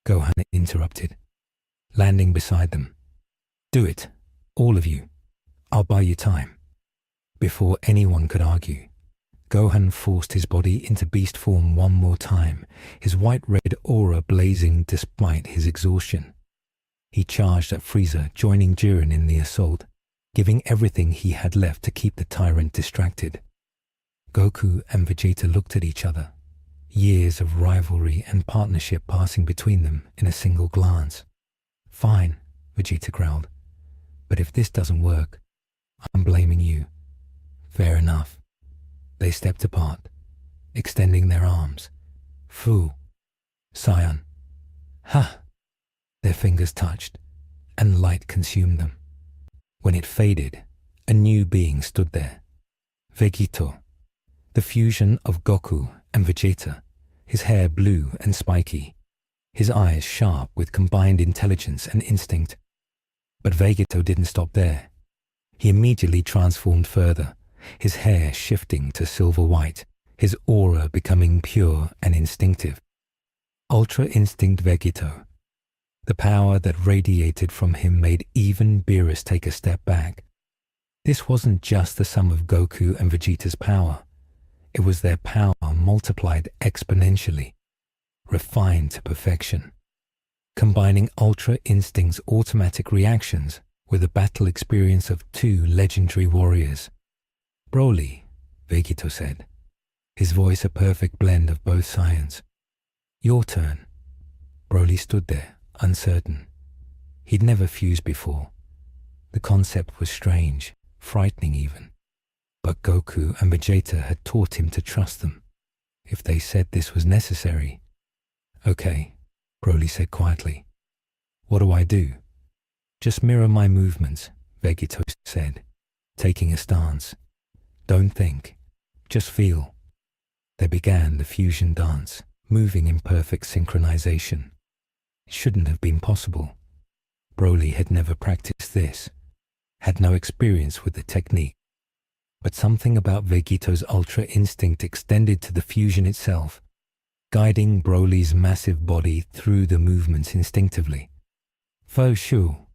Gohan interrupted, landing beside them. "Do it, all of you. I'll buy you time." Before anyone could argue, Gohan forced his body into beast form one more time, his white-red aura blazing despite his exhaustion. He charged at Frieza, joining Jiren in the assault, giving everything he had left to keep the Tyrant distracted. Goku and Vegeta looked at each other, years of rivalry and partnership passing between them in a single glance. "Fine," Vegeta growled, "but if this doesn't work, I'm blaming you." "Fair enough." They stepped apart, extending their arms. "Fu, Saiyan, ha!" Their fingers touched, and light consumed them. When it faded, a new being stood there. Vegito, the fusion of Goku and Vegeta, his hair blue and spiky, his eyes sharp with combined intelligence and instinct. But Vegito didn't stop there. He immediately transformed further, his hair shifting to silver white, his aura becoming pure and instinctive. Ultra Instinct Vegito. The power that radiated from him made even Beerus take a step back. This wasn't just the sum of Goku and Vegeta's power. It was their power multiplied exponentially, refined to perfection, combining Ultra Instinct's automatic reactions with the battle experience of two legendary warriors. "Broly," Vegito said, his voice a perfect blend of both Saiyans. "Your turn." Broly stood there, uncertain. He'd never fused before. The concept was strange, frightening even. But Goku and Vegeta had taught him to trust them, if they said this was necessary. "Okay," Broly said quietly. "What do I do?" "Just mirror my movements," Vegito said, taking a stance. "Don't think, just feel." They began the fusion dance, moving in perfect synchronization. It shouldn't have been possible. Broly had never practiced this, had no experience with the technique. But something about Vegito's Ultra Instinct extended to the fusion itself, guiding Broly's massive body through the movements instinctively. "Fo Shu,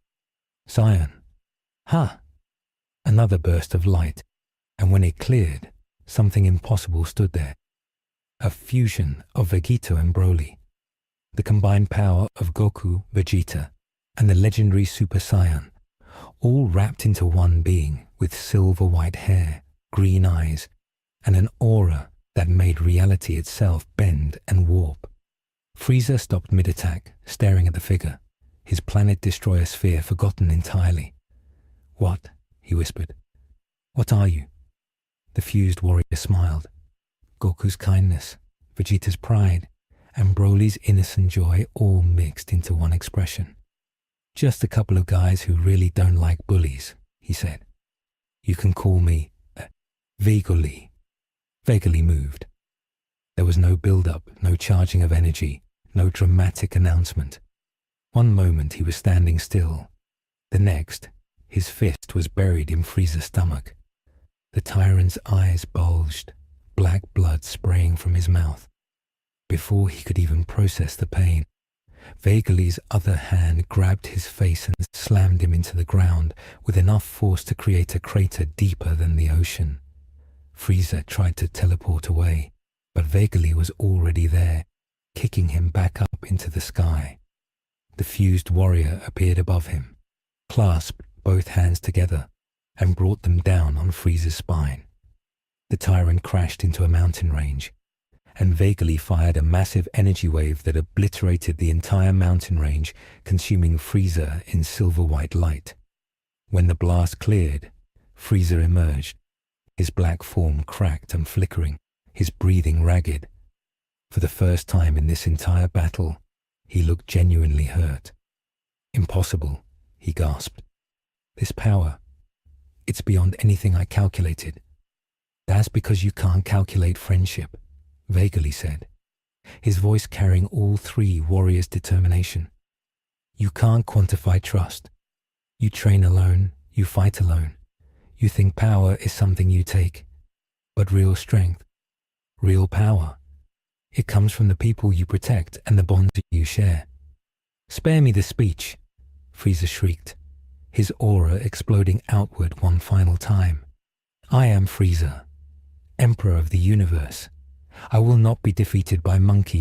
Saiyan, ha!" Another burst of light, and when it cleared, something impossible stood there. A fusion of Vegito and Broly. The combined power of Goku, Vegeta, and the legendary Super Saiyan, all wrapped into one being with silver white hair, green eyes, and an aura that made reality itself bend and warp. Frieza stopped mid-attack, staring at the figure, his planet destroyer sphere forgotten entirely. "What?" he whispered. "What are you?" The fused warrior smiled. Goku's kindness, Vegeta's pride, and Broly's innocent joy all mixed into one expression. Just a couple of guys who really don't like bullies, he said. You can call me VEGOLY. VEGOLY moved. There was no build-up, no charging of energy, no dramatic announcement. One moment he was standing still. The next, his fist was buried in Frieza's stomach. The Tyrant's eyes bulged, black blood spraying from his mouth. Before he could even process the pain, VEGOLY's other hand grabbed his face and slammed him into the ground with enough force to create a crater deeper than the ocean. Frieza tried to teleport away, but VEGOLY was already there, kicking him back up into the sky. The fused warrior appeared above him, clasped both hands together, and brought them down on Frieza's spine. The Tyrant crashed into a mountain range, and VEGOLY fired a massive energy wave that obliterated the entire mountain range, consuming Frieza in silver-white light. When the blast cleared, Frieza emerged, his black form cracked and flickering, his breathing ragged. For the first time in this entire battle, he looked genuinely hurt. "Impossible," he gasped. "This power, it's beyond anything I calculated." "That's because you can't calculate friendship," VEGOLY said, his voice carrying all three warriors' determination. "You can't quantify trust. You train alone, you fight alone. You think power is something you take. But real strength, real power, it comes from the people you protect and the bonds you share." "Spare me the speech," Frieza shrieked, his aura exploding outward one final time. "I am Frieza, Emperor of the universe. I will not be defeated by monkeys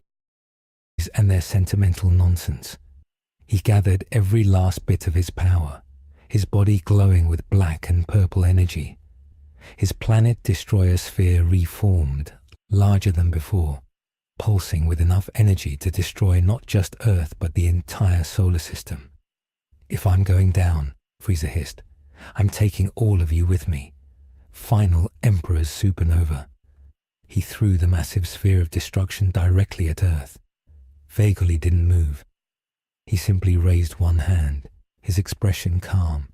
and their sentimental nonsense." He gathered every last bit of his power, his body glowing with black and purple energy. His planet destroyer sphere reformed, larger than before, pulsing with enough energy to destroy not just Earth but the entire solar system. "If I'm going down," Frieza hissed, "I'm taking all of you with me. Final Emperor's supernova." He threw the massive sphere of destruction directly at Earth. VEGOLY didn't move. He simply raised one hand, his expression calm,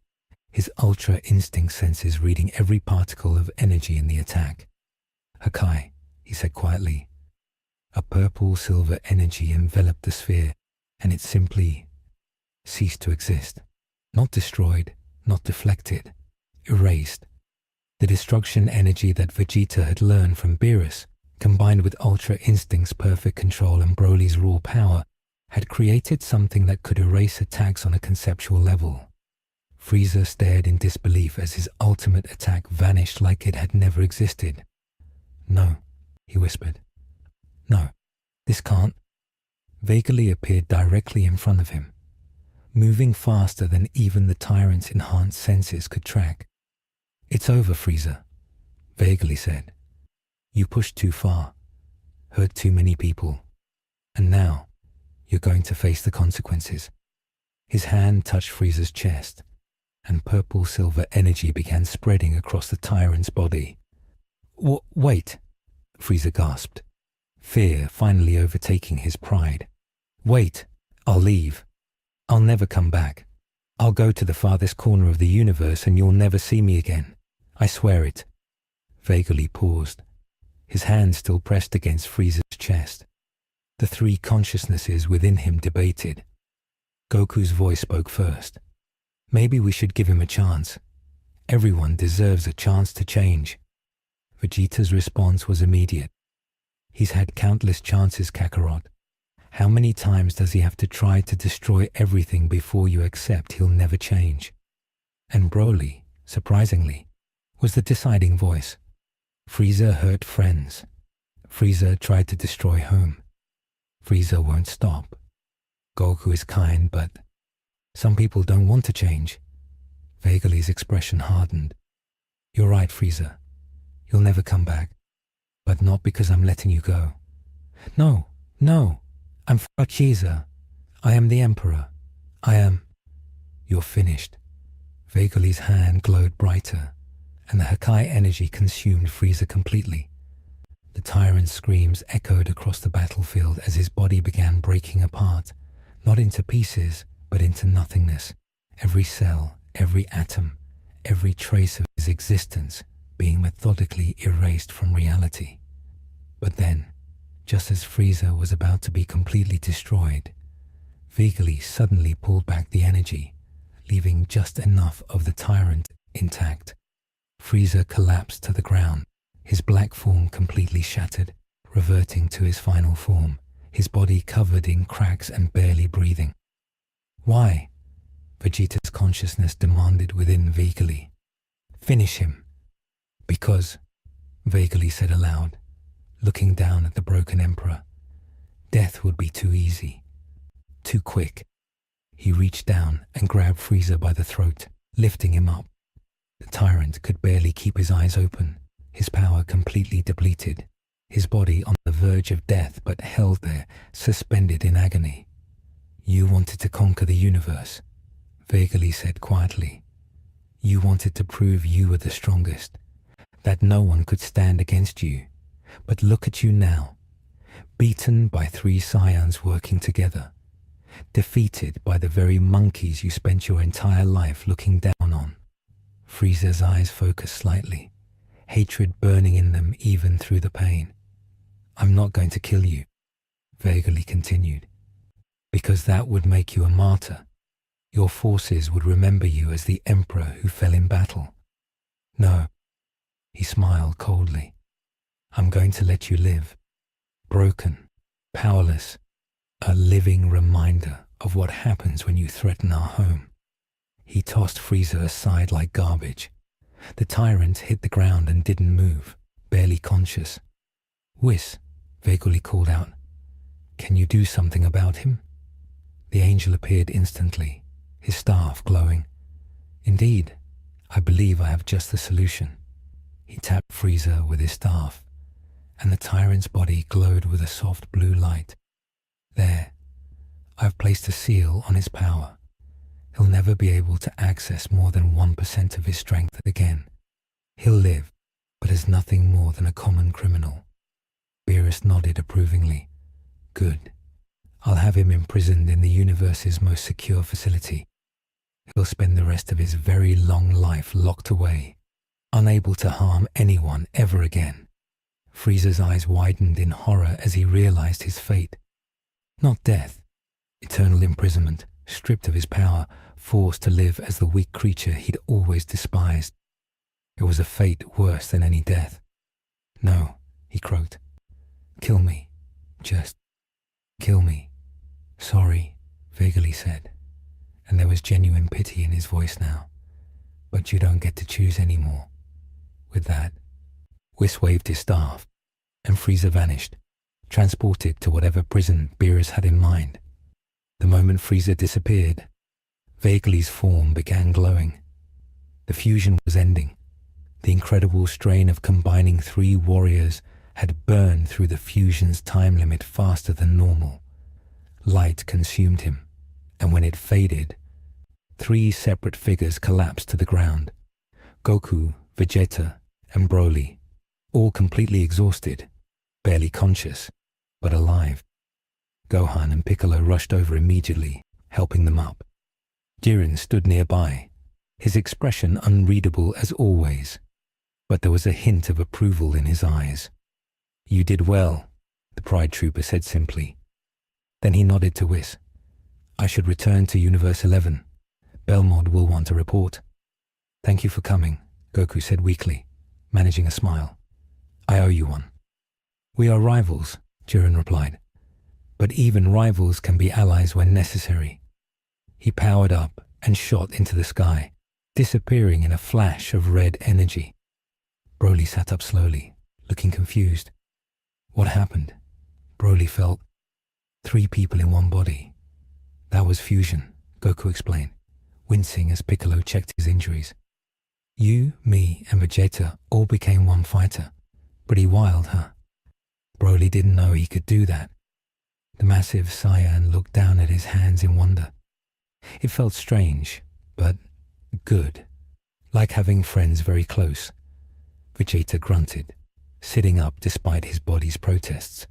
his Ultra Instinct senses reading every particle of energy in the attack. "Hakai," he said quietly. A purple-silver energy enveloped the sphere, and it simply ceased to exist. Not destroyed, not deflected, erased. The destruction energy that Vegeta had learned from Beerus, combined with Ultra Instinct's perfect control and Broly's raw power, had created something that could erase attacks on a conceptual level. Frieza stared in disbelief as his ultimate attack vanished like it had never existed. "No," he whispered. "No, this can't." VEGOLY appeared directly in front of him, moving faster than even the Tyrant's enhanced senses could track. "It's over, Frieza," VEGOLY said. "You pushed too far, hurt too many people, and now you're going to face the consequences." His hand touched Frieza's chest, and purple-silver energy began spreading across the Tyrant's body. Wait," Frieza gasped, fear finally overtaking his pride. "Wait, I'll leave. I'll never come back. I'll go to the farthest corner of the universe and you'll never see me again. I swear it." VEGOLY paused, his hand still pressed against Frieza's chest. The three consciousnesses within him debated. Goku's voice spoke first. "Maybe we should give him a chance. Everyone deserves a chance to change." Vegeta's response was immediate. "He's had countless chances, Kakarot. How many times does he have to try to destroy everything before you accept he'll never change?" And Broly, surprisingly, was the deciding voice. "Frieza hurt friends. Frieza tried to destroy home. Frieza won't stop. Goku is kind, but some people don't want to change." VEGOLY's expression hardened. "You're right, Frieza. You'll never come back. But not because I'm letting you go. No, no. I'm Frieza. I am the Emperor. I am..." "You're finished." VEGOLY's hand glowed brighter, and the Hakai energy consumed Frieza completely. The Tyrant's screams echoed across the battlefield as his body began breaking apart, not into pieces, but into nothingness, every cell, every atom, every trace of his existence being methodically erased from reality. But then, just as Frieza was about to be completely destroyed, VEGOLY suddenly pulled back the energy, leaving just enough of the Tyrant intact. Frieza collapsed to the ground, his black form completely shattered, reverting to his final form, his body covered in cracks and barely breathing. Why? Vegeta's consciousness demanded within VEGOLY. Finish him. Because, VEGOLY said aloud, looking down at the broken Emperor. Death would be too easy, too quick. He reached down and grabbed Frieza by the throat, lifting him up. The Tyrant could barely keep his eyes open, his power completely depleted, his body on the verge of death but held there, suspended in agony. You wanted to conquer the universe, VEGOLY said quietly. You wanted to prove you were the strongest, that no one could stand against you. But look at you now, beaten by 3 Saiyans working together, defeated by the very monkeys you spent your entire life looking down on. Frieza's eyes focused slightly, hatred burning in them even through the pain. I'm not going to kill you, VEGOLY continued, because that would make you a martyr. Your forces would remember you as the Emperor who fell in battle. No, he smiled coldly. I'm going to let you live, broken, powerless, a living reminder of what happens when you threaten our home. He tossed Frieza aside like garbage. The Tyrant hit the ground and didn't move, barely conscious. Whis, VEGOLY called out. Can you do something about him? The angel appeared instantly, his staff glowing. Indeed, I believe I have just the solution. He tapped Frieza with his staff, and the Tyrant's body glowed with a soft blue light. There, I've placed a seal on his power. He'll never be able to access more than 1% of his strength again. He'll live, but as nothing more than a common criminal. Beerus nodded approvingly. Good. I'll have him imprisoned in the universe's most secure facility. He'll spend the rest of his very long life locked away, unable to harm anyone ever again. Frieza's eyes widened in horror as he realized his fate. Not death, eternal imprisonment, stripped of his power, forced to live as the weak creature he'd always despised. It was a fate worse than any death. No, he croaked. Kill me. Just kill me. Sorry, VEGOLY said, and there was genuine pity in his voice now. But you don't get to choose anymore. With that, Whis waved his staff, and Frieza vanished, transported to whatever prison Beerus had in mind. The moment Frieza disappeared, VEGOLY's form began glowing. The fusion was ending. The incredible strain of combining 3 warriors had burned through the fusion's time limit faster than normal. Light consumed him, and when it faded, 3 separate figures collapsed to the ground. Goku, Vegeta, and Broly, all completely exhausted, barely conscious, but alive. Gohan and Piccolo rushed over immediately, helping them up. Jiren stood nearby, his expression unreadable as always, but there was a hint of approval in his eyes. You did well, the Pride Trooper said simply. Then he nodded to Whis. I should return to Universe 11. Belmod will want a report. Thank you for coming, Goku said weakly, managing a smile. I owe you one. We are rivals, Jiren replied. But even rivals can be allies when necessary. He powered up and shot into the sky, disappearing in a flash of red energy. Broly sat up slowly, looking confused. What happened? Broly felt 3 people in one body. That was fusion, Goku explained, wincing as Piccolo checked his injuries. You, me, and Vegeta all became one fighter. Pretty wild, huh? Broly didn't know he could do that. The massive Saiyan looked down at his hands in wonder. It felt strange, but good, like having friends very close. Vegeta grunted, sitting up despite his body's protests.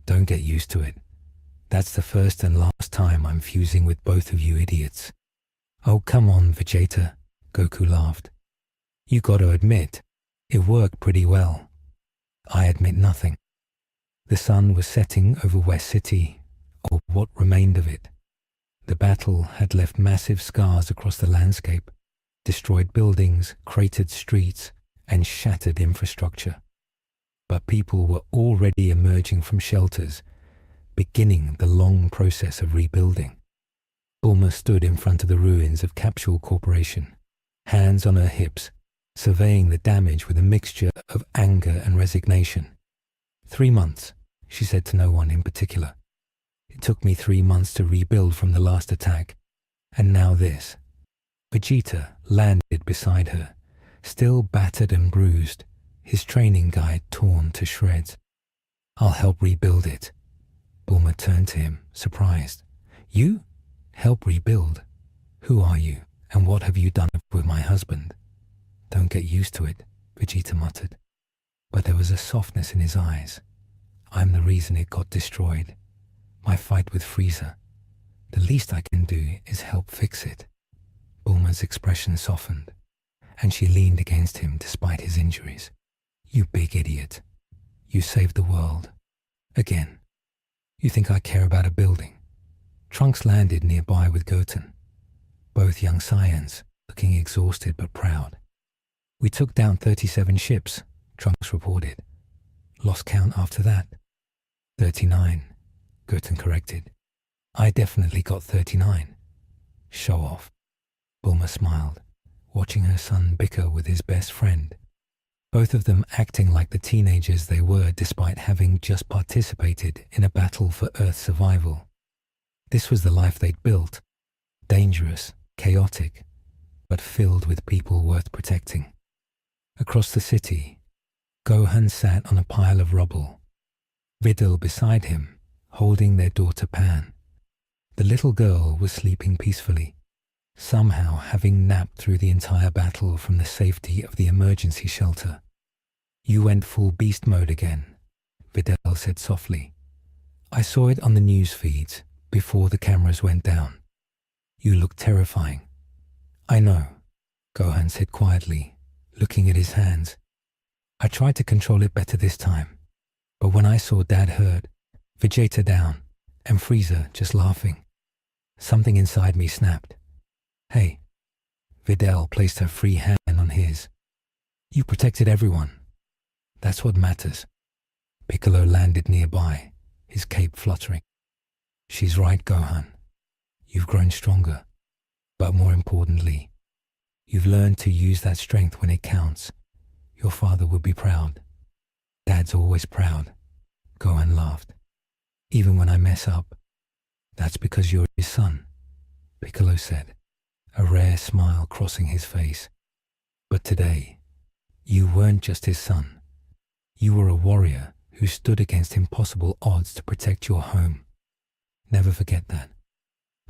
Don't get used to it. That's the first and last time I'm fusing with both of you idiots. Oh, come on, Vegeta, Goku laughed. You gotta admit, it worked pretty well. I admit nothing. The sun was setting over West City, or what remained of it. The battle had left massive scars across the landscape, destroyed buildings, cratered streets, and shattered infrastructure. But people were already emerging from shelters, beginning the long process of rebuilding. Bulma stood in front of the ruins of Capsule Corporation, hands on her hips, surveying the damage with a mixture of anger and resignation. 3 months, she said to no one in particular. It took me 3 months to rebuild from the last attack, and now this. Vegeta landed beside her, still battered and bruised, his training guide torn to shreds. I'll help rebuild it. Bulma turned to him, surprised. You? Help rebuild? Who are you, and what have you done with my husband? Don't get used to it, Vegeta muttered. But there was a softness in his eyes. I'm the reason it got destroyed. My fight with Frieza. The least I can do is help fix it. Bulma's expression softened, and she leaned against him despite his injuries. You big idiot. You saved the world. Again. You think I care about a building? Trunks landed nearby with Goten. Both young Saiyans, looking exhausted but proud. We took down 37 ships, Trunks reported. Lost count after that. 39, Goten corrected. I definitely got 39. Show off. Bulma smiled, watching her son bicker with his best friend. Both of them acting like the teenagers they were despite having just participated in a battle for Earth's survival. This was the life they'd built. Dangerous, chaotic, but filled with people worth protecting. Across the city, Gohan sat on a pile of rubble. Videl beside him, holding their daughter Pan. The little girl was sleeping peacefully, somehow having napped through the entire battle from the safety of the emergency shelter. You went full beast mode again, Videl said softly. I saw it on the news feeds before the cameras went down. You look terrifying. I know, Gohan said quietly, looking at his hands. I tried to control it better this time, but when I saw Dad hurt, Vegeta down, and Frieza just laughing, something inside me snapped. Hey, Videl placed her free hand on his. You protected everyone. That's what matters. Piccolo landed nearby, his cape fluttering. She's right, Gohan. You've grown stronger, but more importantly, you've learned to use that strength when it counts. Your father would be proud. Dad's always proud, Gohan laughed. Even when I mess up. That's because you're his son, Piccolo said, a rare smile crossing his face. But today, you weren't just his son. You were a warrior who stood against impossible odds to protect your home. Never forget that.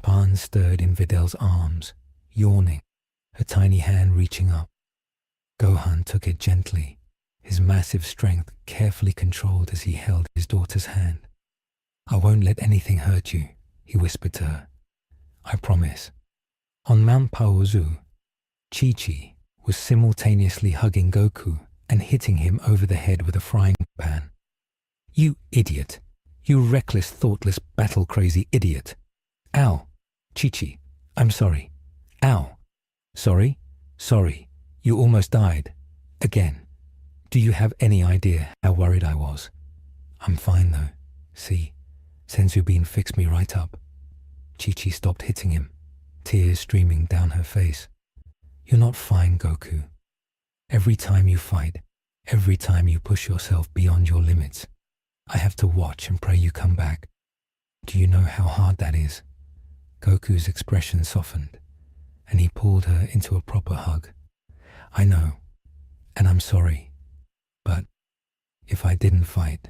Pan stirred in Videl's arms, yawning, her tiny hand reaching up. Gohan took it gently, his massive strength carefully controlled as he held his daughter's hand. I won't let anything hurt you, he whispered to her. I promise. On Mount Paozu, Chi-Chi was simultaneously hugging Goku and hitting him over the head with a frying pan. You idiot! You reckless, thoughtless, battle-crazy idiot! Ow! Chi-Chi, I'm sorry. Ow! Sorry? Sorry. You almost died. Again. Do you have any idea how worried I was? I'm fine though. See, Sensubin fixed me right up. Chi-Chi stopped hitting him, tears streaming down her face. You're not fine, Goku. Every time you fight, every time you push yourself beyond your limits, I have to watch and pray you come back. Do you know how hard that is? Goku's expression softened, and he pulled her into a proper hug. I know, and I'm sorry, but if I didn't fight,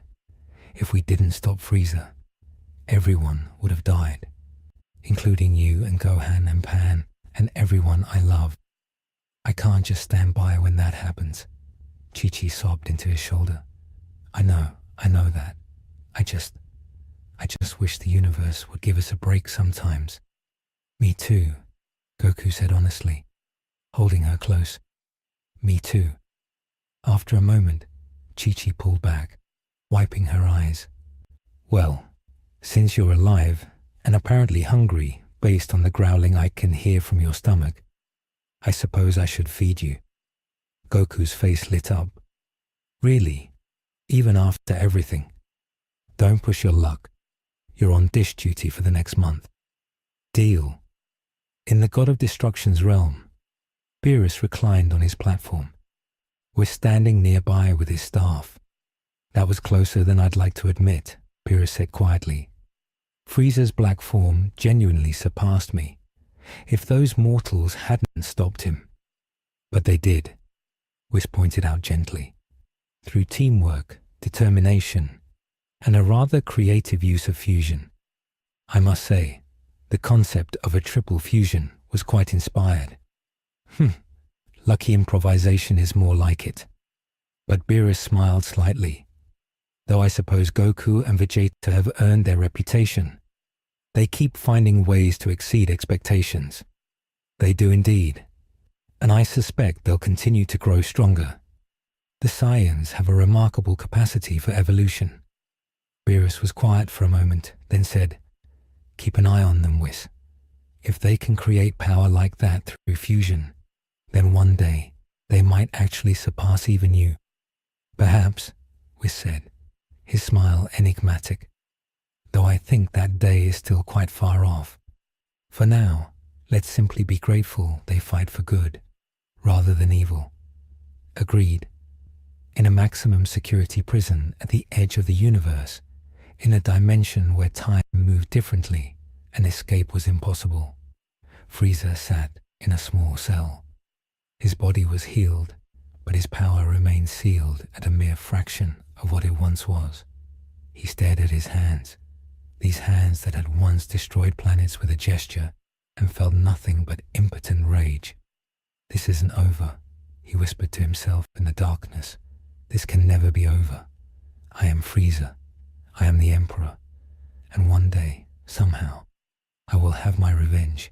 if we didn't stop Frieza, everyone would have died, including you and Gohan and Pan and everyone I love. I can't just stand by when that happens. Chi-Chi sobbed into his shoulder. I know that. I just wish the universe would give us a break sometimes. Me too, Goku said honestly, holding her close. Me too. After a moment, Chi-Chi pulled back, wiping her eyes. Well, since you're alive and apparently hungry based on the growling I can hear from your stomach, I suppose I should feed you. Goku's face lit up. Really? Even after everything? Don't push your luck. You're on dish duty for the next month. Deal. In the God of Destruction's realm, Beerus reclined on his platform. We're standing nearby with his staff. That was closer than I'd like to admit, Beerus said quietly. Frieza's black form genuinely surpassed me, if those mortals hadn't stopped him. But they did, Whis pointed out gently. Through teamwork, determination, and a rather creative use of fusion. I must say, the concept of a triple fusion was quite inspired. Lucky improvisation is more like it. But Beerus smiled slightly. Though I suppose Goku and Vegeta have earned their reputation, they keep finding ways to exceed expectations. They do indeed, and I suspect they'll continue to grow stronger. The Saiyans have a remarkable capacity for evolution. Beerus was quiet for a moment, then said, Keep an eye on them, Whis. If they can create power like that through fusion, then one day they might actually surpass even you. Perhaps, Whis said, his smile enigmatic, though I think that day is still quite far off. For now, let's simply be grateful they fight for good, rather than evil. Agreed. In a maximum security prison at the edge of the universe, in a dimension where time moved differently and escape was impossible, Frieza sat in a small cell. His body was healed, but his power remained sealed at a mere fraction of what it once was. He stared at his hands, these hands that had once destroyed planets with a gesture, and felt nothing but impotent rage. This isn't over, he whispered to himself in the darkness. This can never be over. I am Frieza. I am the Emperor. And one day, somehow, I will have my revenge.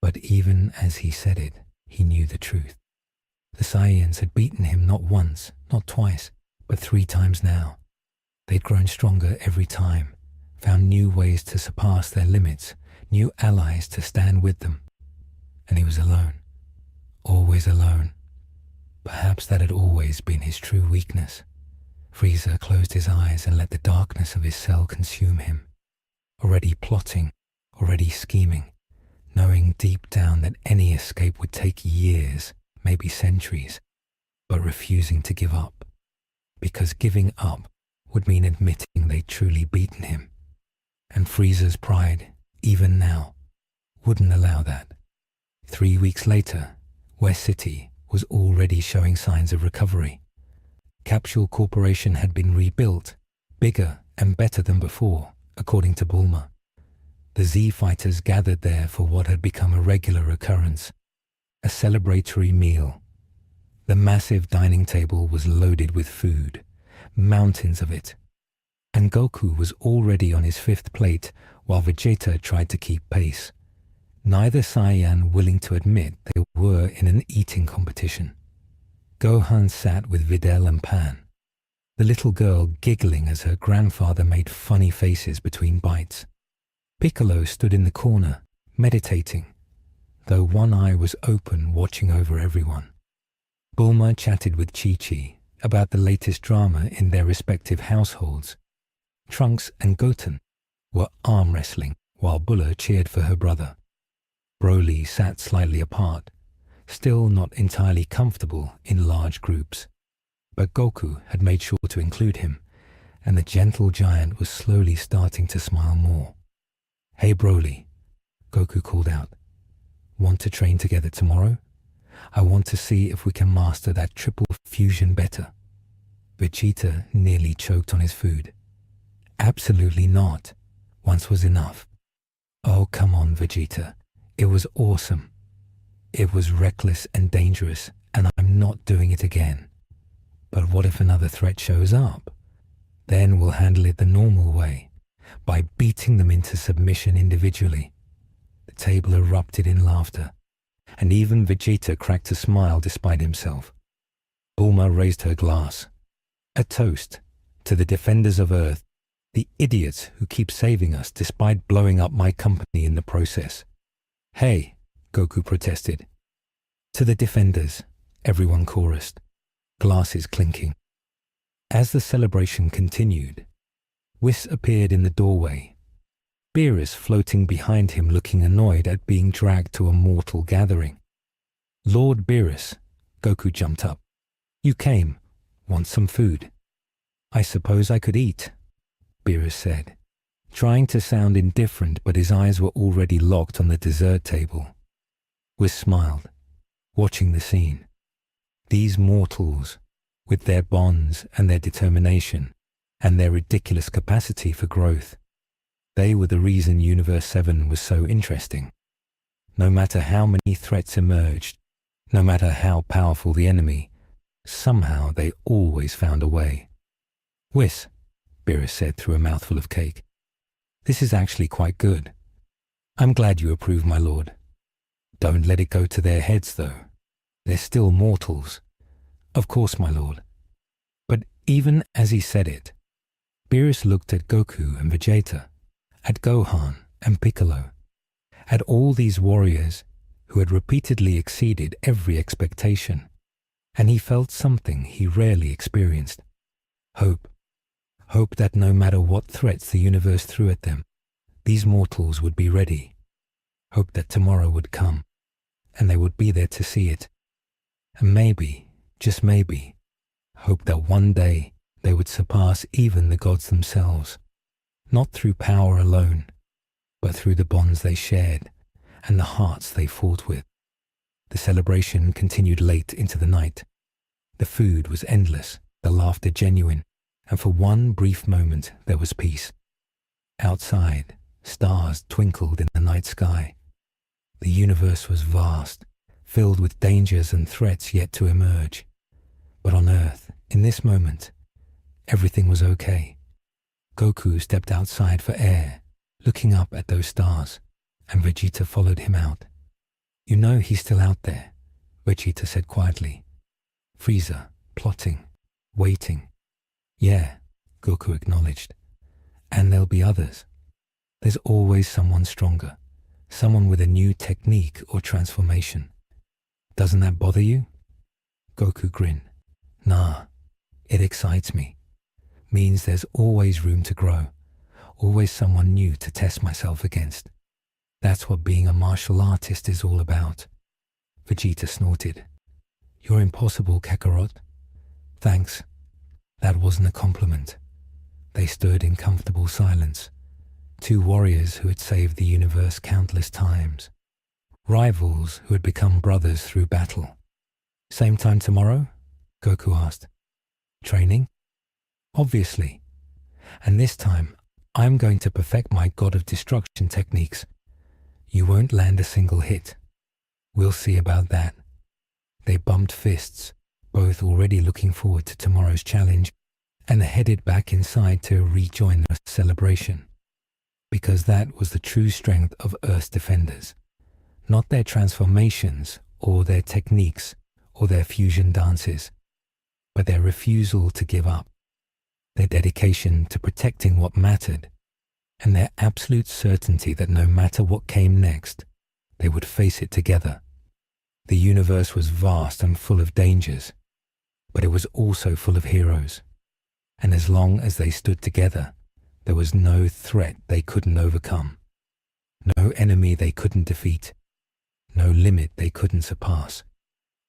But even as he said it, he knew the truth. The Saiyans had beaten him not once, not twice, but 3 times now. They'd grown stronger every time, found new ways to surpass their limits, new allies to stand with them. And he was alone. Always alone. Perhaps that had always been his true weakness. Frieza closed his eyes and let the darkness of his cell consume him. Already plotting, already scheming, knowing deep down that any escape would take years, maybe centuries, but refusing to give up. Because giving up would mean admitting they'd truly beaten him. And Frieza's pride, even now, wouldn't allow that. 3 weeks later, West City was already showing signs of recovery. Capsule Corporation had been rebuilt, bigger and better than before, according to Bulma. The Z-fighters gathered there for what had become a regular occurrence, a celebratory meal. The massive dining table was loaded with food, mountains of it, and Goku was already on his 5th plate while Vegeta tried to keep pace. Neither Saiyan willing to admit they were in an eating competition. Gohan sat with Videl and Pan, the little girl giggling as her grandfather made funny faces between bites. Piccolo stood in the corner, meditating, though one eye was open watching over everyone. Bulma chatted with Chi-Chi about the latest drama in their respective households. Trunks and Goten were arm wrestling while Bulla cheered for her brother. Broly sat slightly apart, still not entirely comfortable in large groups. But Goku had made sure to include him, and the gentle giant was slowly starting to smile more. Hey Broly, Goku called out. Want to train together tomorrow? I want to see if we can master that triple fusion better. Vegeta nearly choked on his food. Absolutely not. Once was enough. Oh, come on, Vegeta. It was awesome. It was reckless and dangerous, and I'm not doing it again. But what if another threat shows up? Then we'll handle it the normal way. by beating them into submission individually. The table erupted in laughter, and even Vegeta cracked a smile despite himself. Bulma raised her glass. A toast to the defenders of Earth, the idiots who keep saving us despite blowing up my company in the process. Hey, Goku protested. To the defenders, everyone chorused, glasses clinking. As the celebration continued, Whis appeared in the doorway, Beerus floating behind him looking annoyed at being dragged to a mortal gathering. Lord Beerus, Goku jumped up. You came. Want some food? I suppose I could eat, Beerus said, trying to sound indifferent, but his eyes were already locked on the dessert table. Whis smiled, watching the scene. These mortals, with their bonds and their determination, and their ridiculous capacity for growth, they were the reason Universe 7 was so interesting. No matter how many threats emerged, no matter how powerful the enemy, somehow they always found a way. Whis, Beerus said through a mouthful of cake. This is actually quite good. I'm glad you approve, my lord. Don't let it go to their heads, though. They're still mortals. Of course, my lord. But even as he said it, Beerus looked at Goku and Vegeta, at Gohan and Piccolo, at all these warriors who had repeatedly exceeded every expectation, and he felt something he rarely experienced. Hope. Hope that no matter what threats the universe threw at them, these mortals would be ready. Hope that tomorrow would come, and they would be there to see it. And maybe, just maybe, hope that one day they would surpass even the gods themselves, not through power alone, but through the bonds they shared and the hearts they fought with. The celebration continued late into the night. The food was endless, the laughter genuine, and for one brief moment there was peace. Outside, stars twinkled in the night sky. The universe was vast, filled with dangers and threats yet to emerge. But on Earth, in this moment, everything was okay. Goku stepped outside for air, looking up at those stars, and Vegeta followed him out. You know he's still out there, Vegeta said quietly. Frieza, plotting, waiting. Yeah, Goku acknowledged. And there'll be others. There's always someone stronger, someone with a new technique or transformation. Doesn't that bother you? Goku grinned. Nah, it excites me. Means there's always room to grow, always someone new to test myself against. That's what being a martial artist is all about. Vegeta snorted. You're impossible, Kakarot. Thanks. That wasn't a compliment. They stood in comfortable silence. Two warriors who had saved the universe countless times. Rivals who had become brothers through battle. Same time tomorrow? Goku asked. Training? Obviously. And this time, I'm going to perfect my God of Destruction techniques. You won't land a single hit. We'll see about that. They bumped fists, both already looking forward to tomorrow's challenge, and headed back inside to rejoin the celebration. Because that was the true strength of Earth's defenders. Not their transformations, or their techniques, or their fusion dances, but their refusal to give up, their dedication to protecting what mattered, and their absolute certainty that no matter what came next, they would face it together. The universe was vast and full of dangers, but it was also full of heroes. And as long as they stood together, there was no threat they couldn't overcome, no enemy they couldn't defeat, no limit they couldn't surpass.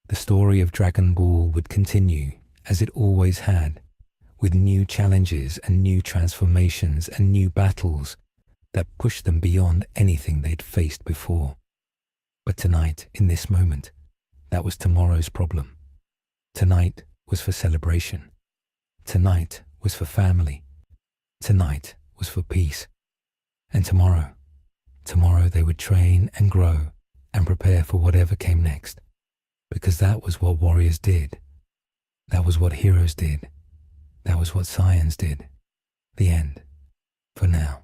The story of Dragon Ball would continue, as it always had, with new challenges and new transformations and new battles that pushed them beyond anything they'd faced before. But tonight, in this moment, that was tomorrow's problem. Tonight was for celebration. Tonight was for family. Tonight was for peace. And tomorrow they would train and grow and prepare for whatever came next. Because that was what warriors did. That was what heroes did. That was what Saiyans did. The end. For now.